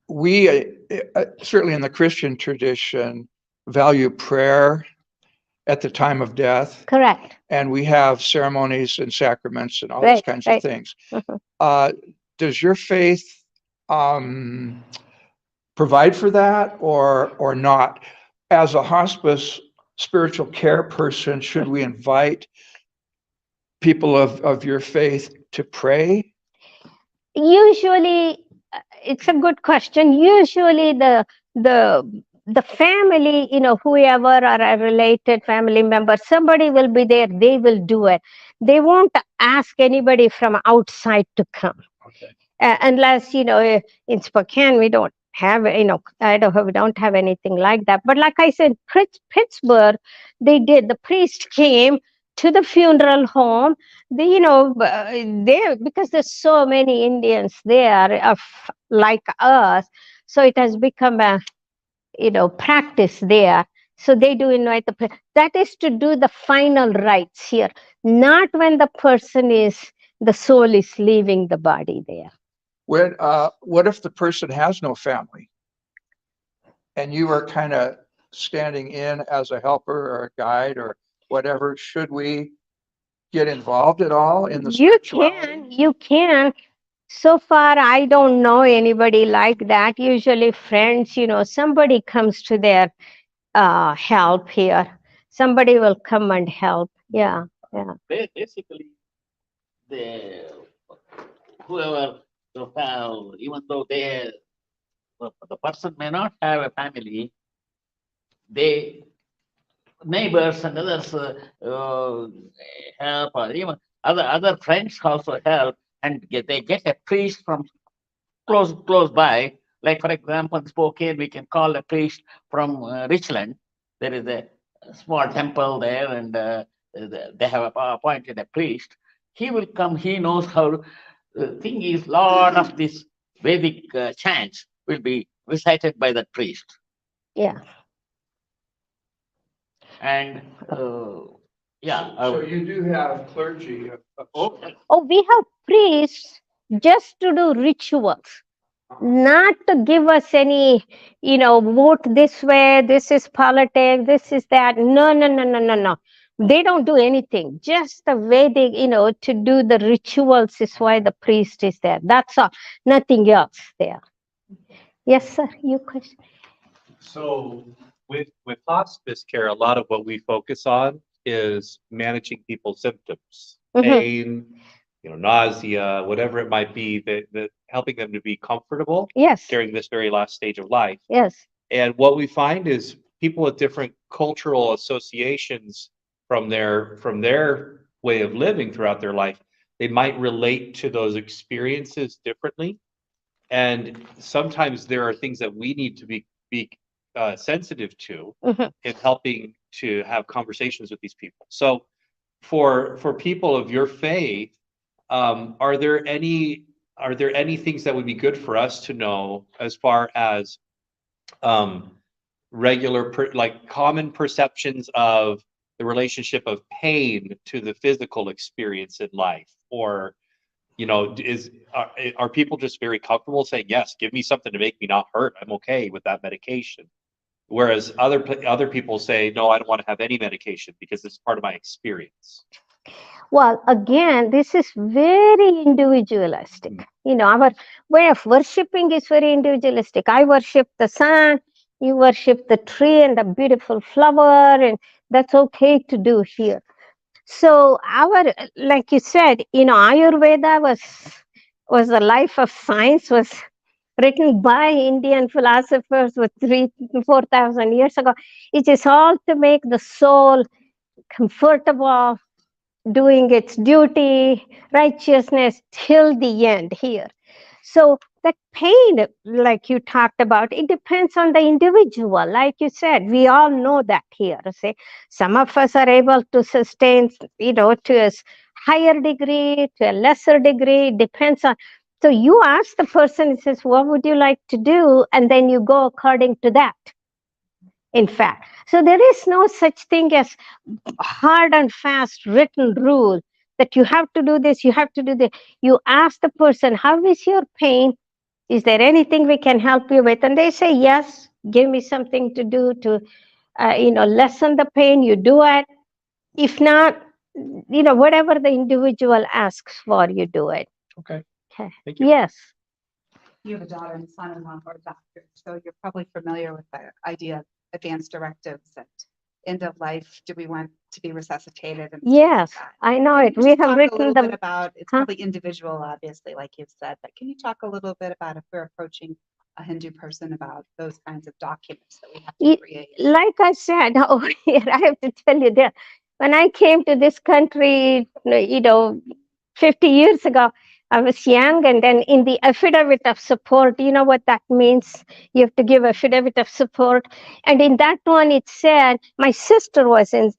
we certainly in the Christian tradition value prayer at the time of death, Correct. and we have ceremonies and sacraments and all those kinds of things. Does your faith provide for that or not? As a hospice spiritual care person, should we invite people of your faith to pray? Usually, it's a good question. Usually the family, whoever are a related family member, somebody will be there, they will do it. They won't ask anybody from outside to come. Okay. Unless, in Spokane, we don't have, we don't have anything like that. But like I said, Pittsburgh, the priest came to the funeral home. Because there's so many Indians there like us, so it has become a practice there. So they do invite that is to do the final rites here, not when the soul is leaving the body there. What if the person has no family and you are kind of standing in as a helper or a guide or whatever? Should we get involved at all in the spirituality? You can. So far, I don't know anybody like that. Usually friends, somebody comes to their help here. Somebody will come and help. Yeah. Basically, whoever even though the person may not have a family, they neighbors and others help, or even other friends also help, and they get a priest from close by. Like for example, in Spokane, we can call a priest from Richland. There is a small temple there, and they have appointed a priest. He will come. He knows how. The thing is, lot of this Vedic chants will be recited by that priest. Yeah. And So you do have clergy. We have priests just to do rituals, not to give us any, vote this way, this is politics, this is that. No. They don't do anything. Just the way they, to do the rituals is why the priest is there. That's all. Nothing else there. Yes, sir. Your question. So with hospice care, a lot of what we focus on is managing people's symptoms, pain, nausea, whatever it might be, that helping them to be comfortable during this very last stage of life. Yes. And what we find is people with different cultural associations from their way of living throughout their life, they might relate to those experiences differently. And sometimes there are things that we need to be sensitive to in helping to have conversations with these people. So for people of your faith, are there any things that would be good for us to know as far as common perceptions of the relationship of pain to the physical experience in life? Or are people just very comfortable saying, yes, give me something to make me not hurt, I'm okay with that medication? Whereas other people say, no, I don't want to have any medication because it's part of my experience. Well, again, this is very individualistic. Our way of worshiping is very individualistic. I worship the sun, you worship the tree and the beautiful flower, and that's okay to do here. So like you said, Ayurveda was was the life of science, was written by Indian philosophers with 4,000 years ago. It is all to make the soul comfortable, doing its duty, righteousness till the end here. So that pain, like you talked about, it depends on the individual. Like you said, we all know that here. Say, some of us are able to sustain, to a higher degree, to a lesser degree. It depends on. So you ask the person, it says, what would you like to do? And then you go according to that. In fact, so there is no such thing as hard and fast written rule that you have to do this, you have to do this. You ask the person, how is your pain? Is there anything we can help you with? And they say, yes, give me something to do to, lessen the pain. You do it. If not, whatever the individual asks for, you do it. Okay. Okay. Thank you. Yes. You have a daughter and son-in-law who are doctors, so you're probably familiar with the idea of advanced directives at end of life. Do we want to be resuscitated? And stuff like Yes, that. I know it. Can We you have talk a written little bit them. about, it's Huh? probably individual, obviously, like you've said, but can you talk a little bit about if we're approaching a Hindu person about those kinds of documents that we have to create? Like I said, over here, I have to tell you that when I came to this country, 50 years ago, I was young, and then in the affidavit of support, you know what that means? You have to give affidavit of support, and in that one, it said my sister was in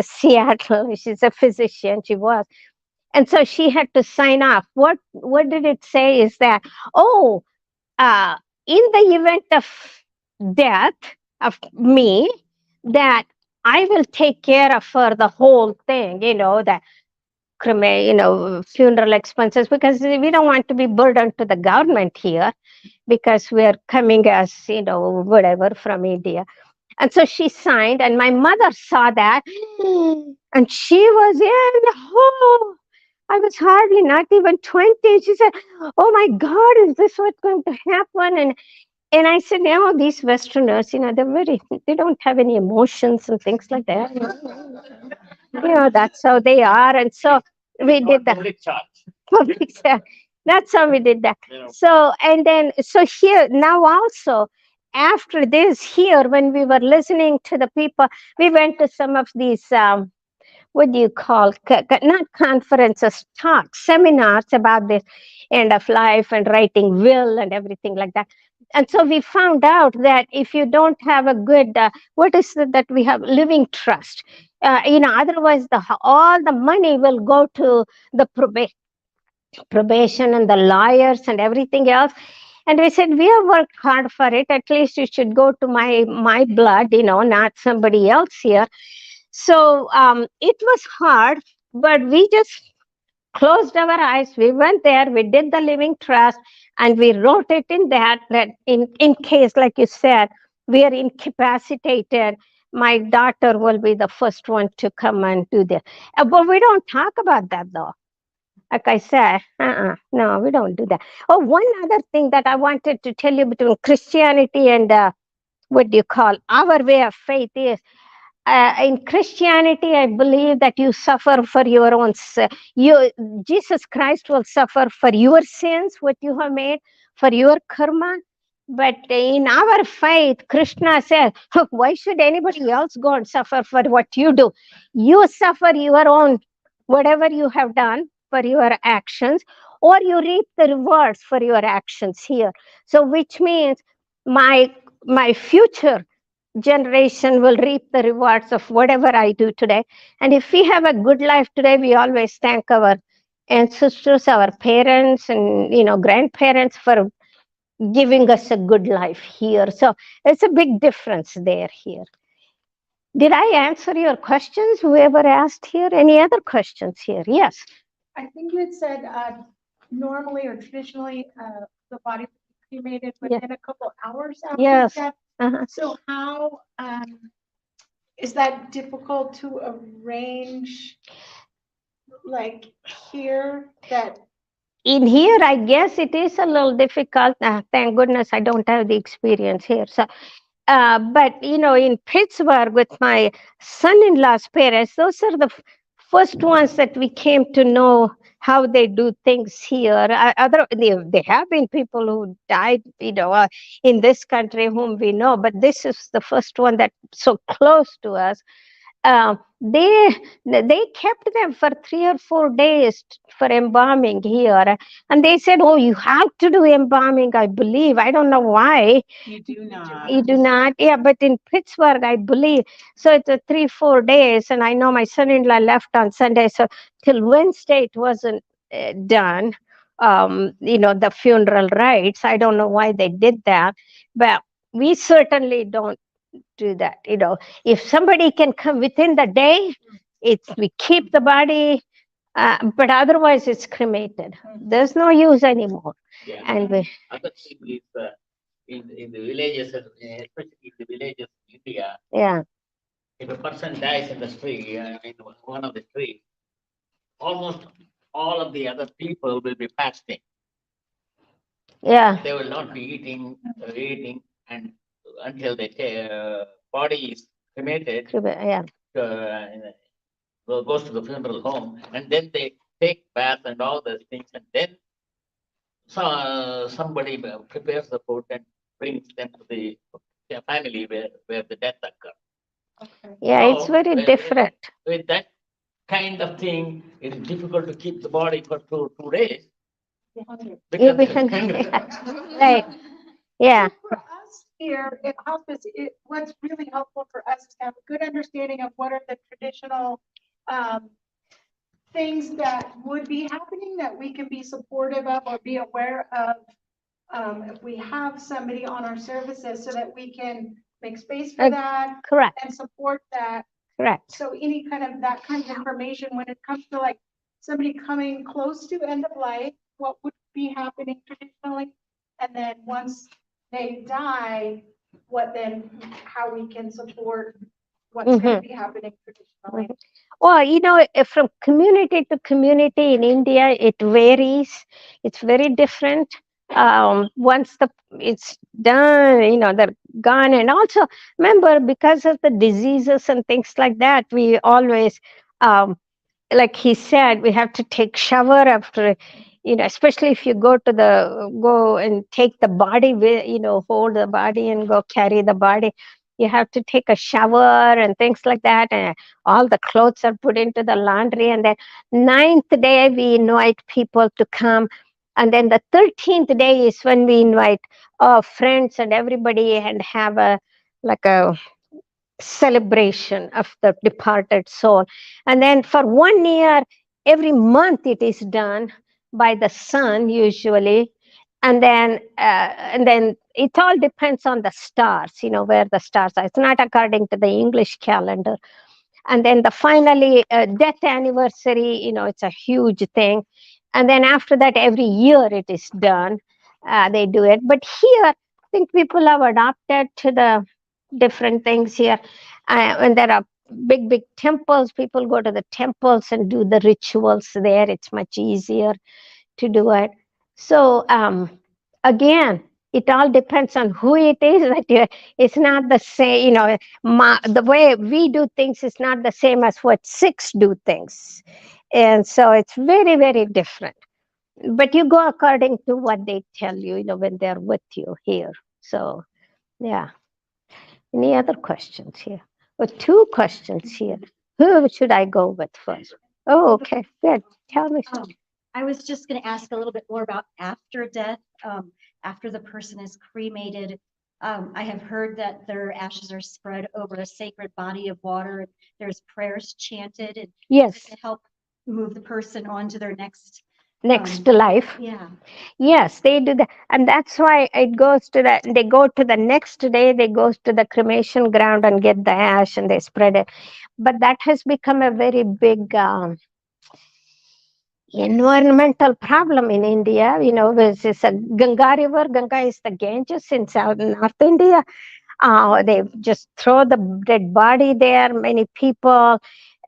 Seattle. She's a physician. She was, and so she had to sign off. What did it say? Is that uh, in the event of death of me, that I will take care of her the whole thing, the funeral expenses, because we don't want to be burdened to the government here, because we're coming as, whatever, from India. And so she signed, and my mother saw that, and she was I was hardly not even 20. She said, oh my God, is this what's going to happen? And I said, these Westerners, they don't have any emotions and things like that. That's how they are. And so we did that. Public charge. Public That's how we did that. You know. So, and then, so here, now also, after this, here, when we were listening to the people, we went to some of these, what do you call, not conferences, talks, seminars about this end of life and writing will and everything like that. And so we found out that if you don't have a good, what is it that we have? Living trust. Otherwise all the money will go to the probation and the lawyers and everything else. And we said, we have worked hard for it. At least you should go to my blood, not somebody else here. So it was hard, but we just closed our eyes. We went there, we did the living trust, and we wrote it in that in case, like you said, we are incapacitated, my daughter will be the first one to come and do this. But we don't talk about that, though. Like I said, no, we don't do that. Oh, one other thing that I wanted to tell you between Christianity and what do you call our way of faith is, in Christianity, I believe that you suffer for your own. Jesus Christ will suffer for your sins, what you have made, for your karma. But in our faith, Krishna says, why should anybody else go and suffer for what you do? You suffer your own, whatever you have done for your actions, or you reap the rewards for your actions here. So, which means my future generation will reap the rewards of whatever I do today. And if we have a good life today, we always thank our ancestors, our parents, and grandparents for giving us a good life here. So it's a big difference there here. Did I answer your questions? Whoever asked here, any other questions here? Yes. I think you had said normally or traditionally the body would be cremated within a couple hours after Yes. death. Uh-huh. So how is that difficult to arrange, like here, that In here, I guess it is a little difficult. Thank goodness I don't have the experience here. So, but in Pittsburgh with my son-in-law's parents, those are the first ones that we came to know how they do things here. There have been people who died, in this country whom we know, but this is the first one that's so close to us. uh, they kept them for 3 or 4 days for embalming here, and they said, oh, you have to do embalming, I believe. I don't know why You do not. you do not. Yeah, but in Pittsburgh, I believe. So it's a 3 4 days, and I know my son-in-law left on Sunday, so till Wednesday it wasn't done. The funeral rites. I don't know why they did that, but we certainly don't do that. If somebody can come within the day, we keep the body, but otherwise it's cremated. There's no use anymore. Yeah. And Other thing is, in the villages, especially in the villages in India, yeah, if a person dies in the tree, in one of the trees, almost all of the other people will be fasting. yeah, They will not be eating, and until the body is cremated, yeah. goes to the funeral home, and then they take bath and all those things, and then somebody prepares the food and brings them to their family where the death occurs. Yeah, it's So, very different. With that kind of thing, it's difficult to keep the body for 2 days. You'll Because be it's hungry. hungry. Right. Yeah. For us here at hospice, what's really helpful for us is to have a good understanding of what are the traditional things that would be happening that we can be supportive of or be aware of. If we have somebody on our services, so that we can make space for that Correct. and support that. Correct. So any kind of that kind of information when it comes to like somebody coming close to end of life, what would be happening traditionally? And then once they die, how we can support what's going to be happening traditionally. Well, from community to community in India, it varies. It's very different. Once it's done, they're gone. And also, remember, because of the diseases and things like that, we always, like he said, we have to take shower after, especially if you go and take the body with, hold the body and go carry the body. You have to take a shower and things like that, and all the clothes are put into the laundry. And then 9th day we invite people to come, and then the 13th day is when we invite friends and everybody and have a celebration of the departed soul. And then for 1 year, every month it is done by the sun usually. And then it all depends on the stars, where the stars are. It's not according to the English calendar. And then the finally death anniversary, it's a huge thing. And then after that, every year it is done. They do it. But here, I think people have adopted to the different things here. And there are big temples. People go to the temples and do the rituals there. It's much easier to do it. So again, it all depends on who it is that it's not the same, the way we do things is not the same as what Sikhs do things. And so it's very, very different. But you go according to what they tell you, when they're with you here. So, yeah. Any other questions here? Well, 2 questions here. Who should I go with first? Oh, okay, good. Tell me something. I was just going to ask a little bit more about after death, after the person is cremated. I have heard that their ashes are spread over a sacred body of water, and there's prayers chanted, and Yes, to help move the person on to their next. next life. Yeah. Yes, they do that. And that's why it goes to that. They go to the next day, they go to the cremation ground and get the ash and they spread it. But that has become a very big environmental problem in India. This is a Ganga River. Ganga is the Ganges in North India. They just throw the dead body there. Many people,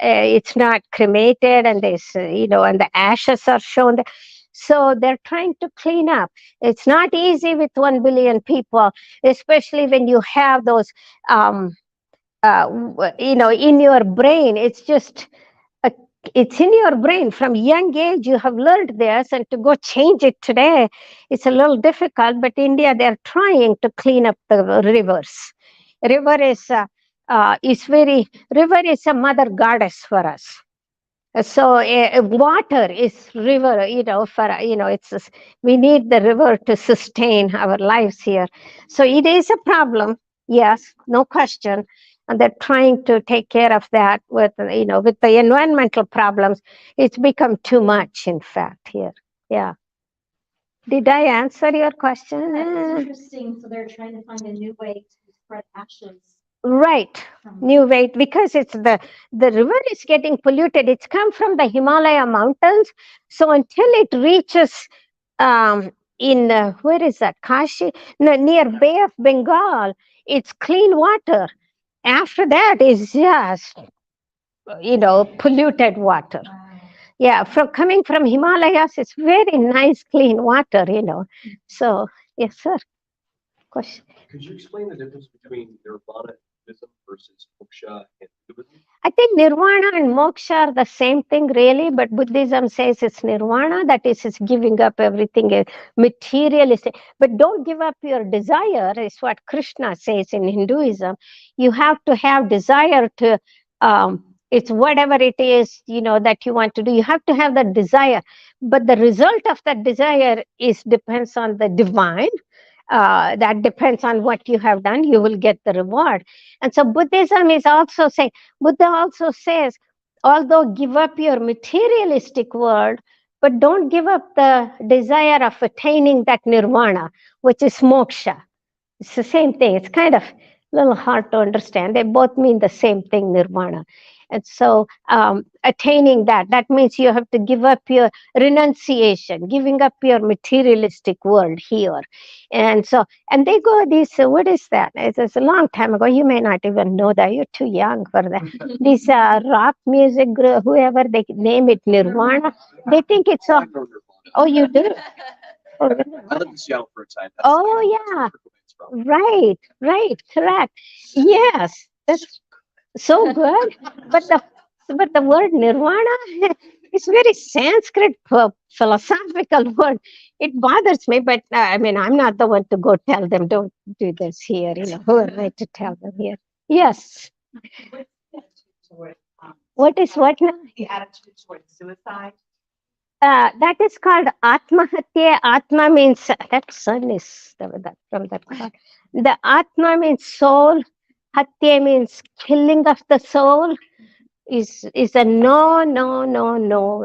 it's not cremated, and and the ashes are shown there. So they're trying to clean up. It's not easy with 1 billion people, especially when you have those, in your brain. It's just It's in your brain from young age. You have learned this, and to go change it today, it's a little difficult. But India, they're trying to clean up the rivers. River is very river is a mother goddess for us. So water is river, for we need the river to sustain our lives here. So it is a problem, yes, no question, and they're trying to take care of that with with the environmental problems. It's become too much, in fact, here. Yeah. Did I answer your question? It's interesting. So they're trying to find a new way to spread ashes. Right, new way, because it's the river is getting polluted. It's come from the Himalaya mountains, so until it reaches in where is that, Kashi, no, near Bay of Bengal, it's clean water. After that is just polluted water. Yeah, from coming from Himalayas, it's very nice clean water. So yes, sir. Question. Could you explain the difference between nirvana and Buddhism versus moksha and Hinduism? I think nirvana and moksha are the same thing, really, but Buddhism says it's nirvana, that is, it's giving up everything materialistic. But don't give up your desire, is what Krishna says in Hinduism. You have to have desire to, it's whatever it is, that you want to do. You have to have that desire. But the result of that desire depends on the divine. That depends on what you have done. You will get the reward. And so Buddhism is also saying, Buddha also says, although give up your materialistic world, but don't give up the desire of attaining that nirvana, which is moksha. It's the same thing. It's kind of a little hard to understand. They both mean the same thing, nirvana. And so attaining that means you have to give up your renunciation, giving up your materialistic world here. And so, and they go what is that? It's a long time ago. You may not even know that. You're too young for that. This rock music group, whoever they name it Nirvana, they think it's all. Oh, you do? Oh, really? I lived in Seattle for a time. Oh, yeah. Right, correct. Yes, that's so good. But the word nirvana is very Sanskrit philosophical word. It bothers me, but I mean, I'm not the one to go tell them, don't do this here. Who am I to tell them here? Yes. What is what now? The attitude towards suicide. That is called Atmahatya. Atma means that sun is from that card. The Atma means soul. Hatya means killing of the soul. Is a no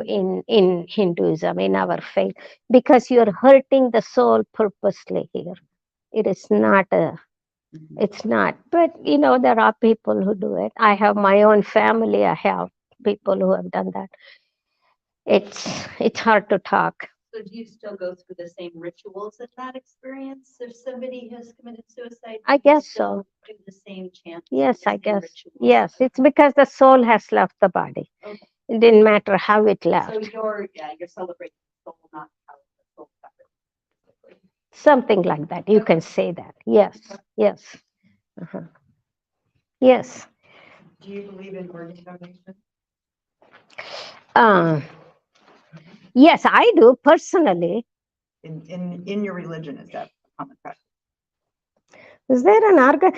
in Hinduism, in our faith, because you're hurting the soul purposely here. It is not it's not. But there are people who do it. I have my own family. I have people who have done that. It's hard to talk. So do you still go through the same rituals at that experience? If somebody has committed suicide, I do you guess still so. do the same chant? Yes, I guess. Yes, it's because the soul has left the body. Okay. It didn't matter how it left. So you're celebrating the soul, not how the soul suffered. Something like that. You can say that. Yes. Yes. Uh-huh. Yes. Do you believe in organ donation? Yes, I do personally. In your religion, is that a common practice? Is there an organ?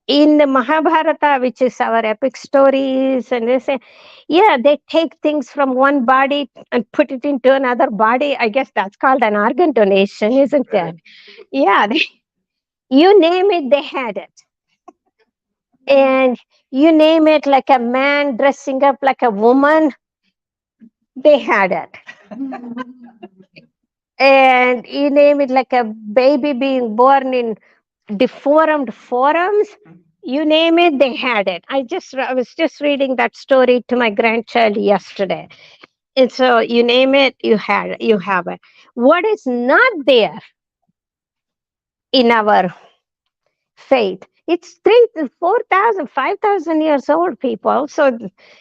In the Mahabharata, which is our epic stories, and they say, yeah, they take things from one body and put it into another body. I guess that's called an organ donation, isn't it? Yeah, you name it, they had it. And you name it, like a man dressing up like a woman, they had it. And you name it, like a baby being born in deformed forms, you name it, they had it. I was just reading that story to my grandchild yesterday. And so you name it, you have it. What is not there in our faith? It's 3,000, 4,000, 5,000 years old, people. So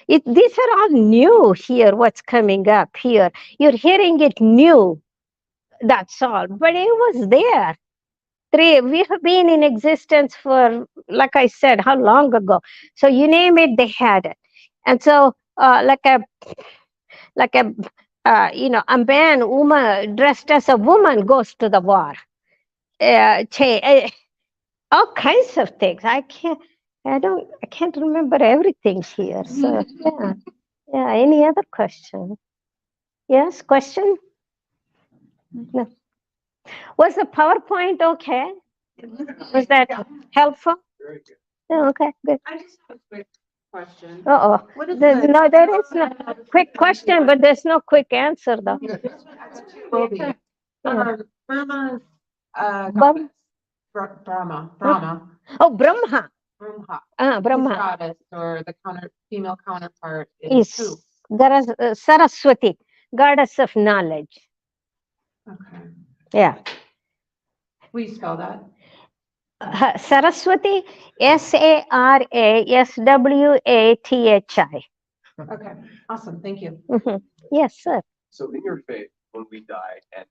these are all new here, what's coming up here. You're hearing it new, that's all. But it was there. We have been in existence for, like I said, how long ago? So you name it, they had it. And so, a man, woman dressed as a woman goes to the war. All kinds of things. I can't remember everything here. So yeah, yeah. Any other question? Yes, question? No. Was the PowerPoint okay? Was that helpful? Very good. Yeah, okay, good. I just have a quick question. Uh-oh. What is There's the- no, there is no quick question, but there's no quick answer though. Will be. Yeah. Brahma's, Bum- goddess. Brahma. Oh, Brahma. Brahma. His Brahma goddess or the female counterpart is who? is Saraswati, goddess of knowledge. Okay. Yeah. Will you spell that? Saraswati, Saraswathi. Okay, awesome, thank you. Mhm. Yes, sir. So in your faith, when we die and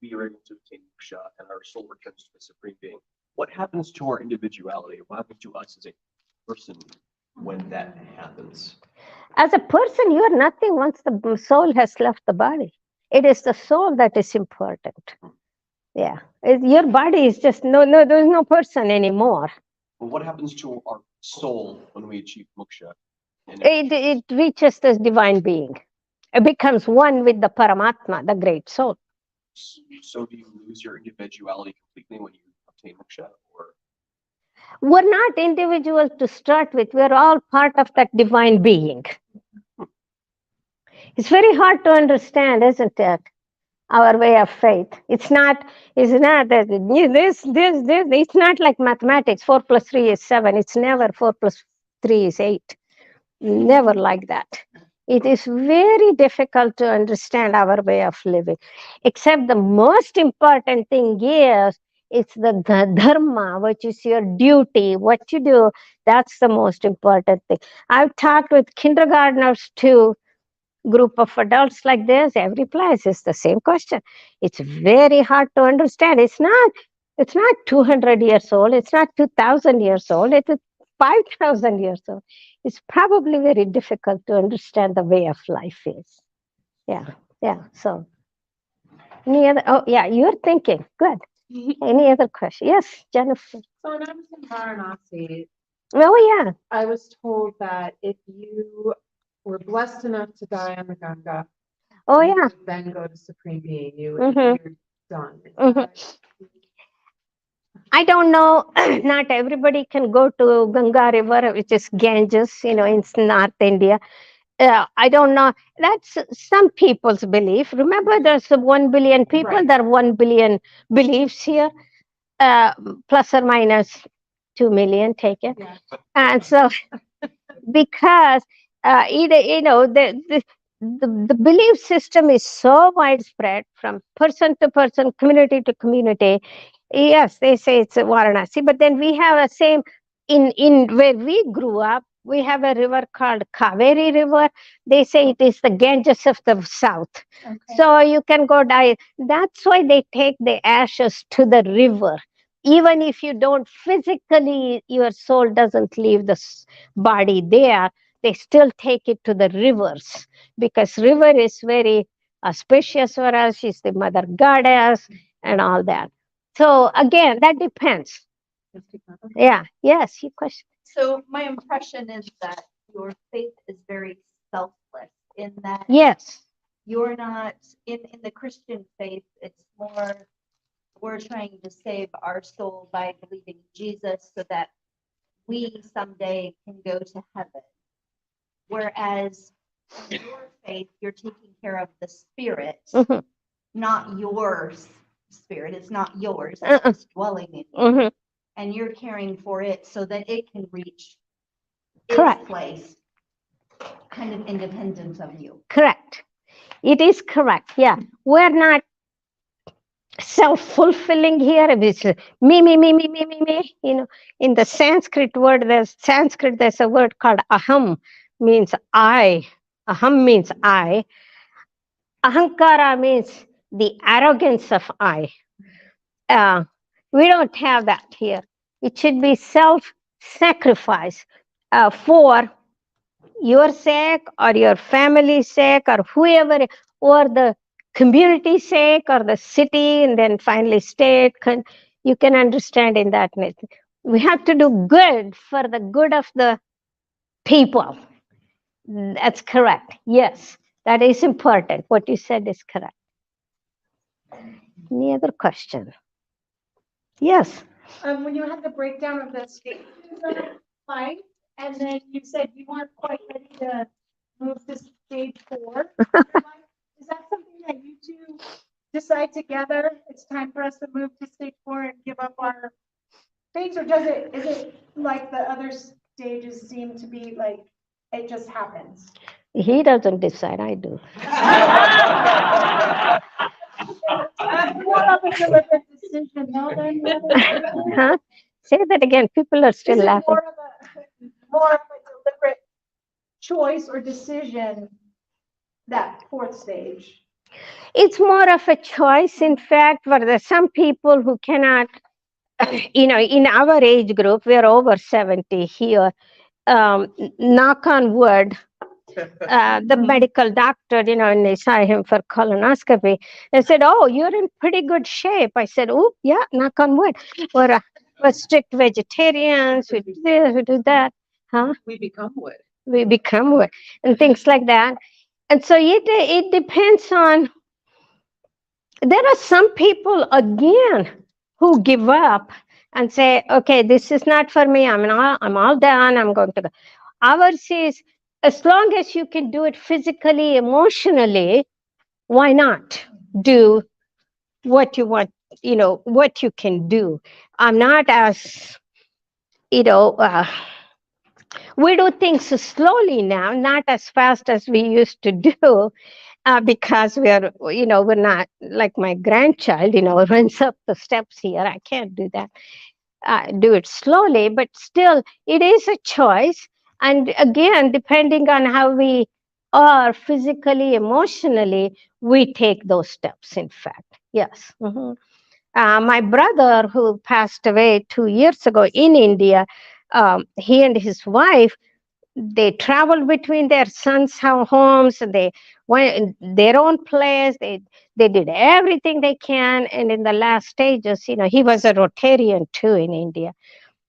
we are able to obtain moksha and our soul returns to the supreme being, what happens to our individuality? What happens to us as a person when that happens? As a person, you are nothing once the soul has left the body. It is the soul that is important. Yeah. Your body is just there's no person anymore. Well, what happens to our soul when we achieve moksha? It reaches this divine being. It becomes one with the Paramatma, the great soul. So do you lose your individuality completely when you obtain moksha? Or We're not individuals to start with. We're all part of that divine being. It's very hard to understand, isn't it? Our way of faith. It's not that this. It's not like mathematics. 4 + 3 is 7. It's never 4 + 3 is 8. Never like that. It is very difficult to understand our way of living. Except the most important thing is it's the dharma, which is your duty, what you do. That's the most important thing. I've talked with kindergartners too. Group of adults like this, every place is the same question. It's very hard to understand. It's not 200 years old, it's not 2000 years old, it is 5000 years old. It's probably very difficult to understand the way of life is. Yeah. So any other, oh yeah, you're thinking. Good. Any other question? Yes, Jennifer. So when I was in Varanasi, Oh yeah. I was told that if you were blessed enough to die on the Ganga, Oh you yeah. would then go to Supreme Being. You're done. Is Mhm. that- I don't know. Not everybody can go to Ganga River, which is Ganges, in North India. I don't know. That's some people's belief. Remember, there's 1 billion people. Right. There are 1 billion beliefs here, plus or minus 2 million. Take it. Yeah. And so, because the belief system is so widespread from person to person, community to community. Yes, they say it's Varanasi, but then we have a same in where we grew up. We have a river called Kaveri River. They say it is the Ganges of the south. Okay. So you can go die. That's why they take the ashes to the river. Even if you don't physically, your soul doesn't leave the body there, they still take it to the rivers, because river is very auspicious for us. She's the mother goddess and all that. So again, that depends. Yeah. Yes. Your question. So my impression is that your faith is very selfless in that Yes. you're not in the Christian faith. It's more we're trying to save our soul by believing in Jesus so that we someday can go to heaven. Whereas in your faith, you're taking care of the spirit, Mhm. not your spirit. It's not yours. Uh-uh. It's dwelling in you. Mhm. And you're caring for it so that it can reach Correct. its place, kind of independent of you. Correct. It is correct. Yeah. We're not self-fulfilling here. It's me. In the Sanskrit, there's a word called aham, means I. Aham means I. Ahankara means the arrogance of I. We don't have that here. It should be self-sacrifice for your sake or your family's sake or whoever, or the community's sake or the city, and then finally state, you can understand in that. We have to do good for the good of the people. That's correct. Yes, that is important. What you said is correct. Any other question? Yes. When you had the breakdown of the stages of life, and then you said you weren't quite ready to move to stage 4. Is that something that you two decide together? It's time for us to move to stage 4 and give up our things, or is it like the other stages seem to be like, it just happens? He doesn't decide, I do. More of a deliberate decision, no, then? Huh? Say that again. People are still Is it laughing. more of a deliberate choice or decision, that 4th stage? It's more of a choice. In fact, for the some people who cannot, in our age group, we're over 70 here. Knock on wood, the medical doctor, and they saw him for colonoscopy. They said, "Oh, you're in pretty good shape." I said, "Oh, yeah, knock on wood. We're strict vegetarians. We do this, we do that, huh? We become wood. We become wood, and things like that." And so it depends on. There are some people again who give up and say, "Okay, this is not for me. I'm all done. I'm going to go." Ours is, as long as you can do it physically, emotionally, why not do what you want, what you can do. I'm not as, we do things slowly now, not as fast as we used to do, because we're not like my grandchild, runs up the steps here. I can't do that. Do it slowly, but still, it is a choice. And again, depending on how we are physically, emotionally, we take those steps, in fact. Yes. Mhm. My brother, who passed away 2 years ago in India, he and his wife, they traveled between their sons' homes, and they went in their own place. They did everything they can, and in the last stages, he was a Rotarian too in India.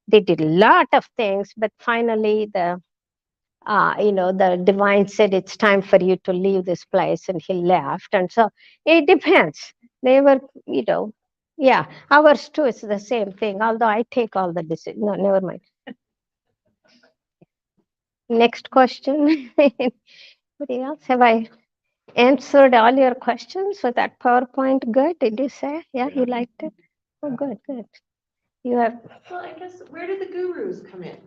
They did a lot of things, but finally the divine said, "It's time for you to leave this place," and he left. And so it depends. They were, yeah, ours too is the same thing. Although I take all the decisions. No, never mind. Next question. Anybody else? Have I answered all your questions with that PowerPoint? Good. Did you say? Yeah, you liked it? Oh, good, good. You have. Well, I guess, where did the gurus come in?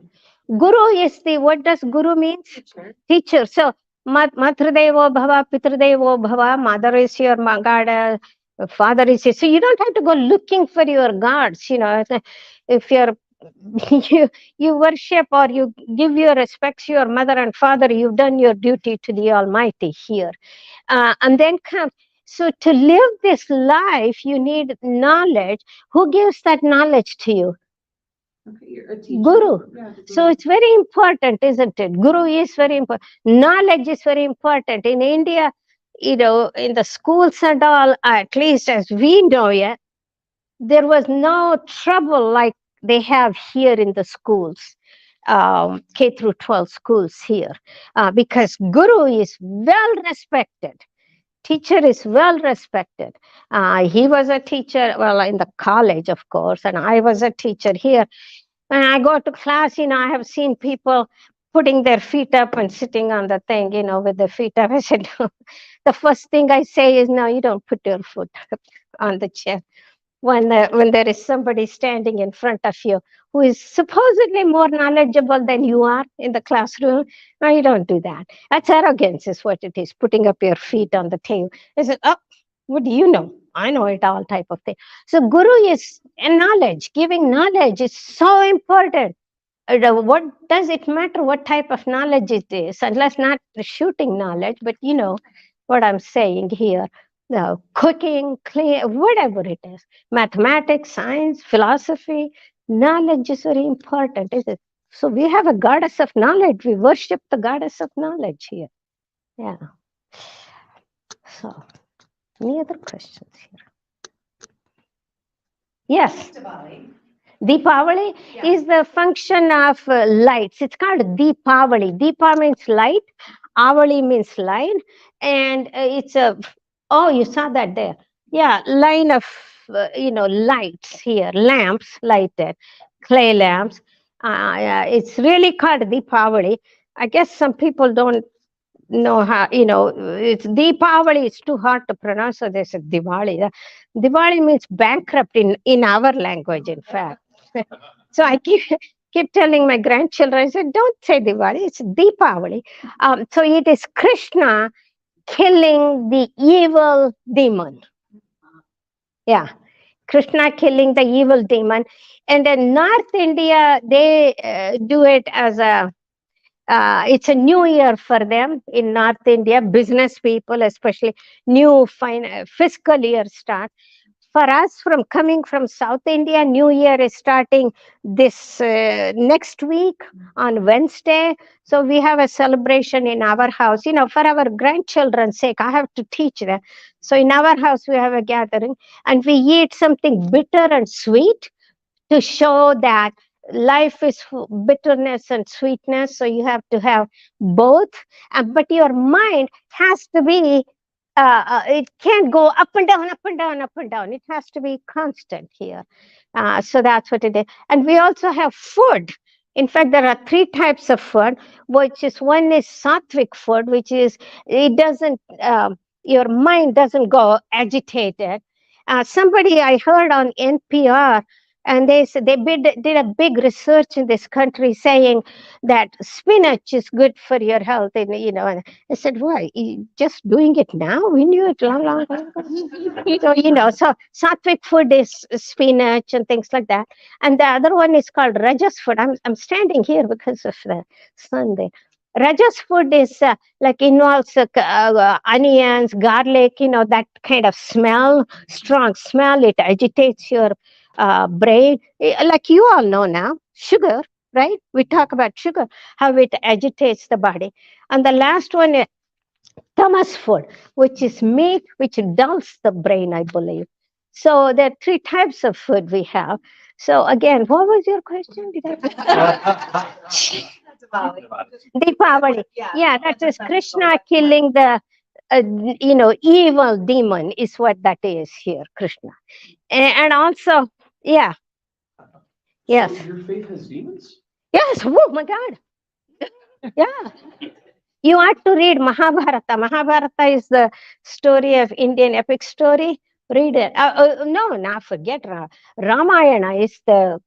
Guru is what does guru means? Teacher. Teacher. So, Matradevo Bhava, Pitradevo Bhava, mother is your god, father is your. So, you don't have to go looking for your gods. If you're you worship or you give your respects to your mother and father, you've done your duty to the Almighty here. And then come. So, to live this life, you need knowledge. Who gives that knowledge to you? Okay, you're a teacher. Guru. Yeah, the So guru. it's very important, isn't it? Guru is very important. Knowledge is very important. In India, in the schools and all, at least as we know it, there was no trouble like they have here in the schools, K through 12 schools here, because Guru is well respected. Teacher is well respected. He was a teacher, well, in the college, of course, and I was a teacher here. When I go to class, I have seen people putting their feet up and sitting on the thing, with their feet up. I said, no. The first thing I say is, no, you don't put your foot up on the chair. When there is somebody standing in front of you who is supposedly more knowledgeable than you are in the classroom, no, you don't do that. That's arrogance is what it is, putting up your feet on the table. I said, oh, what do you know? I know it all type of thing. So guru is a knowledge. Giving knowledge is so important. What does it matter what type of knowledge it is, unless not shooting knowledge, but what I'm saying here. Cooking, clean, whatever it is, mathematics, science, philosophy, knowledge is very important, is it? So we have a goddess of knowledge. We worship the goddess of knowledge here. Yeah. So, any other questions here? Yes. Deepavali is the function of lights. It's called Deepavali. Deepa means light, Avali means line, and it's a, oh, you saw that there. Yeah, line of, lights here, lamps lighted, clay lamps. Yeah, it's really called Deepavali. I guess some people don't know how, it's Deepavali, it's too hard to pronounce, so they said Diwali. Diwali means bankrupt in our language, in fact. So I keep telling my grandchildren, I said, don't say Diwali, it's Deepavali. So it is Krishna killing the evil demon. Yeah, Krishna killing the evil demon. And in North India, they do it as it's a new year for them in North India, business people, especially new fiscal year start. For us, coming from South India, New Year is starting this next week on Wednesday. So we have a celebration in our house, for our grandchildren's sake. I have to teach them. So in our house, we have a gathering and we eat something bitter and sweet to show that life is bitterness and sweetness. So you have to have both. But your mind has to be it can't go up and down, up and down, up and down. It has to be constant here. So that's what it is. And we also have food. In fact, there are 3 types of food, which is, one is sattvic food, which is, it doesn't, your mind doesn't go agitated. Somebody I heard on NPR, and they said they did a big research in this country saying that spinach is good for your health. And, and I said, why? Just doing it now? We knew it long, long time ago. So sattvic food is spinach and things like that. And the other one is called rajas food. I'm standing here because of the sun there. Rajas food is involves onions, garlic, that kind of smell, strong smell. It agitates your brain. Like you all know now, sugar, right? We talk about sugar, how it agitates the body. And the last one is tamas food, which is meat, which dulls the brain, I believe. So there are 3 types of food we have. So again, what was your question? Deepavali. Yeah, that is Krishna killing the, evil demon is what that is here, Krishna. And also, yeah. Yes. So your faith has demons? Yes. Oh my God. Yeah. You ought to read Mahabharata. Mahabharata is the story of Indian epic story. Read it. No, now forget Ramayana is the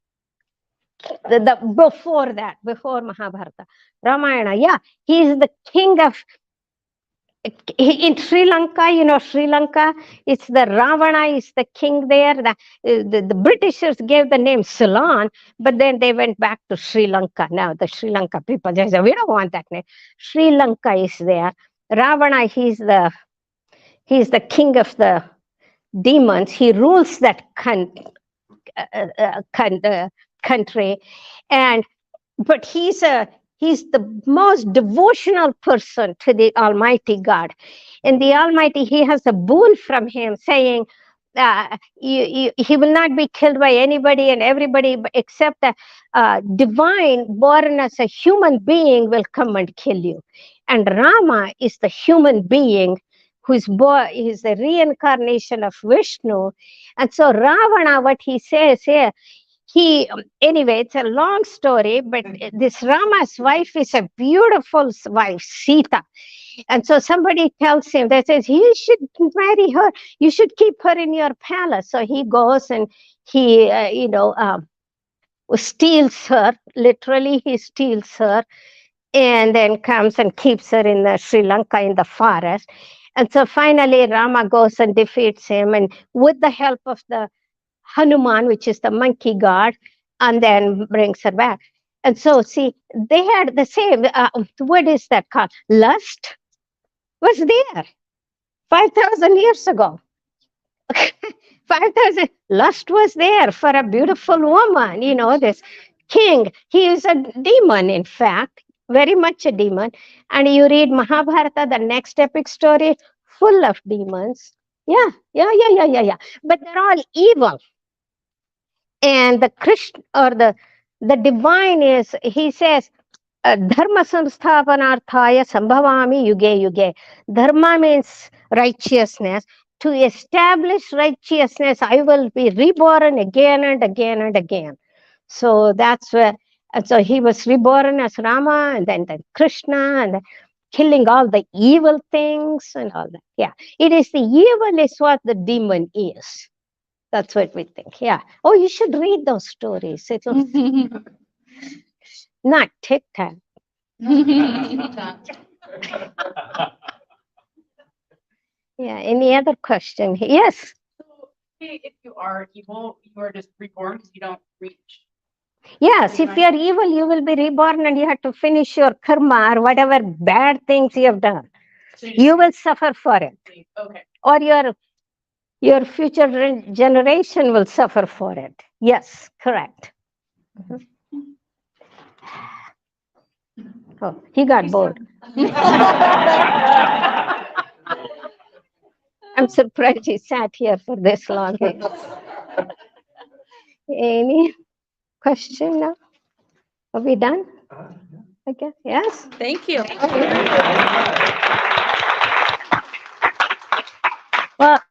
before that, before Mahabharata. Ramayana, yeah, he is the king of. In Sri Lanka, Sri Lanka, it's the Ravana is the king there. The Britishers gave the name Ceylon, but then they went back to Sri Lanka. Now the Sri Lanka people, they say, we don't want that name. Sri Lanka is there. Ravana, he's the king of the demons. He rules that country, but he's the most devotional person to the Almighty God. And the Almighty, he has a boon from him saying, he will not be killed by anybody and everybody except a divine born as a human being will come and kill you. And Rama is the human being whose boy is the reincarnation of Vishnu. And so Ravana, what he says here, anyway, it's a long story, but this Rama's wife is a beautiful wife, Sita. And so somebody tells him, that says, you should marry her. You should keep her in your palace. So he goes and he, steals her. Literally, he steals her and then comes and keeps her in the Sri Lanka in the forest. And so finally, Rama goes and defeats him. And with the help of the Hanuman, which is the monkey god, and then brings her back. And so, see, they had the same, what is that called? Lust was there 5,000 years ago. 5,000, lust was there for a beautiful woman, this king. He is a demon, in fact, very much a demon. And you read Mahabharata, the next epic story, full of demons. Yeah. But they're all evil. And the Krishna or the divine is, he says, dharma samsthapanarthaya sambhavami yuge yuge. Dharma means righteousness. To establish righteousness, I will be reborn again and again and again. So that's where, and so he was reborn as Rama, and then Krishna, and killing all the evil things and all that. Yeah, it is the evil is what the demon is. That's what we think. Yeah. Oh, you should read those stories. It'll not TikTok. Yeah. Any other question? Yes. So, say if you are evil, you are just reborn because you don't reach. Yes. If you are evil, you will be reborn, and you have to finish your karma or whatever bad things you have done. So You will suffer for it, okay. or your future generation will suffer for it. Yes, correct. Oh, he got bored. I'm surprised he sat here for this long. Any question now? Are we done? I guess, yes? Thank you. Well,